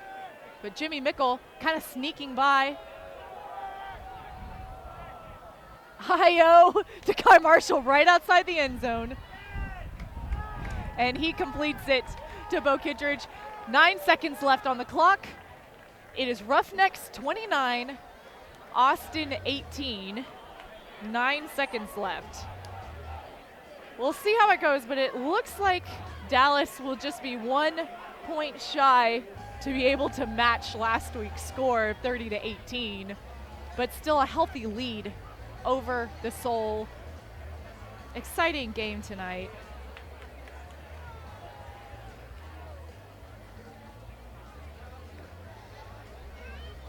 [SPEAKER 1] but Jimmy Mickle kind of sneaking by. Hi-yo to Kai Marshall right outside the end zone. And he completes it to Bo Kittredge. 9 seconds left on the clock. It is Roughnecks 29, Austin 18. 9 seconds left. We'll see how it goes, but it looks like Dallas will just be 1 point shy to be able to match last week's score, 30-18, but still a healthy lead over the Soul. Exciting game tonight.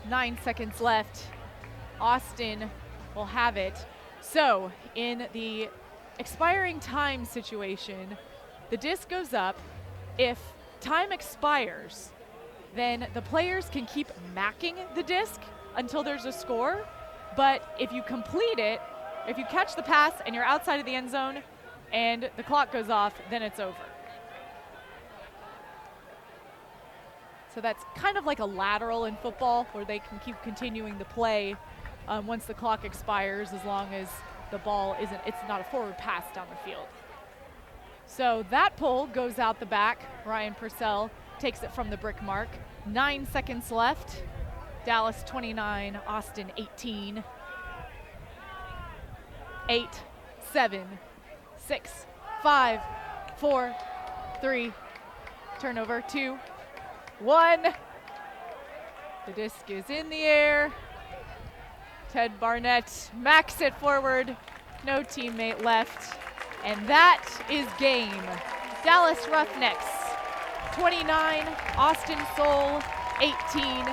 [SPEAKER 1] Nine seconds left. Austin will have it. So in the expiring time situation, the disc goes up. If time expires, then the players can keep macking the disc until there's a score. But if you complete it, if you catch the pass and you're outside of the end zone and the clock goes off, then it's over. So that's kind of like a lateral in football where they can keep continuing the play once the clock expires, as long as the ball it's not a forward pass down the field. So that pull goes out the back. Ryan Purcell takes it from the brick mark. 9 seconds left. Dallas 29, Austin 18. 8, 7, 6, 5, 4, 3, turnover, 2, 1. The disc is in the air. Ted Barnett macks it forward. No teammate left. And that is game. Dallas Roughnecks 29, Austin Soul 18.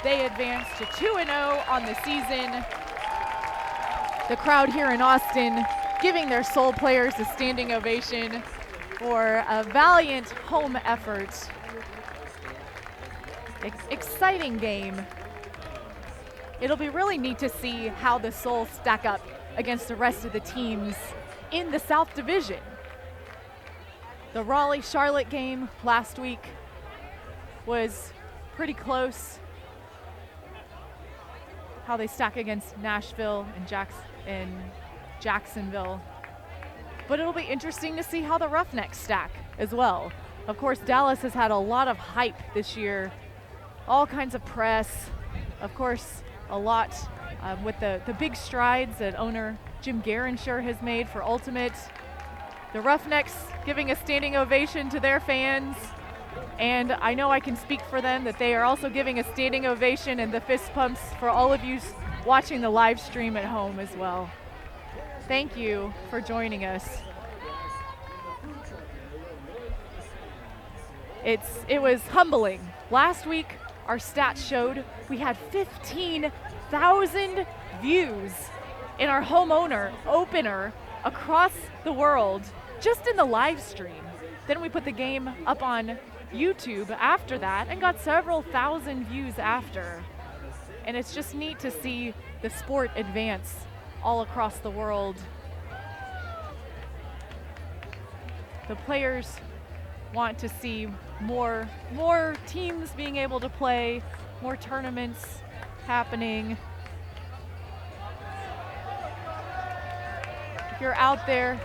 [SPEAKER 1] They advance to 2-0 on the season. The crowd here in Austin giving their Soul players a standing ovation for a valiant home effort. Exciting game. It'll be really neat to see how the Soul stack up against the rest of the teams in the South Division. The Raleigh-Charlotte game last week was pretty close. How they stack against Nashville and Jacksonville. But it'll be interesting to see how the Roughnecks stack as well. Of course, Dallas has had a lot of hype this year. All kinds of press. Of course, a lot with the big strides that owner Jim Garansher has made for Ultimate. The Roughnecks giving a standing ovation to their fans. And I know I can speak for them that they are also giving a standing ovation and the fist pumps for all of you watching the live stream at home as well. Thank you for joining us. It was humbling. Last week, our stats showed we had 15,000 views in our homeowner opener across the world, just in the live stream. Then we put the game up on YouTube after that and got several thousand views after. And it's just neat to see the sport advance all across the world. The players want to see more teams being able to play, more tournaments happening. If you're out there,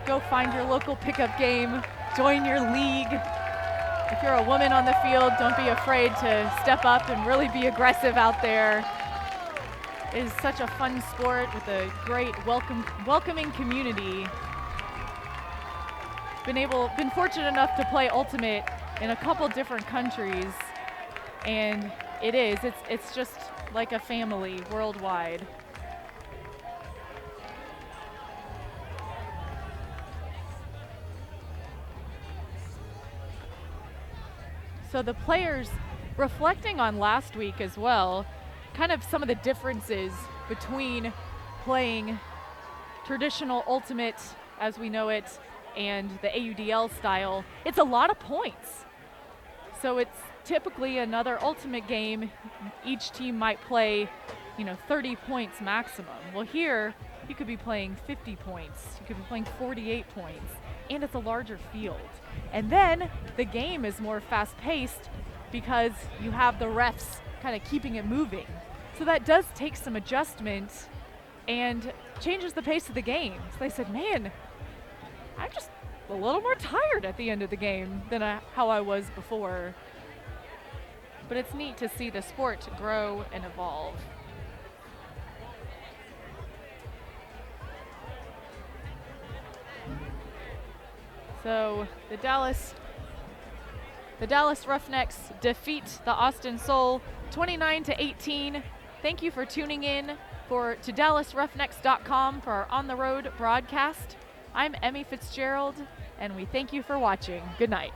[SPEAKER 1] go find your local pickup game, join your league. If you're a woman on the field, don't be afraid to step up and really be aggressive out there. It is such a fun sport with a great welcoming community. Been fortunate enough to play Ultimate in a couple different countries, and it's just like a family worldwide. So the players, reflecting on last week as well, kind of some of the differences between playing traditional Ultimate as we know it and the AUDL style. It's a lot of points. So it's typically another Ultimate game. Each team might play, 30 points maximum. Well, here you could be playing 50 points. You could be playing 48 points, and it's a larger field. And then the game is more fast-paced because you have the refs kind of keeping it moving. So that does take some adjustment and changes the pace of the game. So they said, man, I'm just a little more tired at the end of the game than how I was before. But it's neat to see the sport grow and evolve. So the Dallas Roughnecks defeat the Austin Soul 29-18. Thank you for tuning in to DallasRoughnecks.com for our On the Road broadcast. I'm Emmy Fitzgerald, and we thank you for watching. Good night.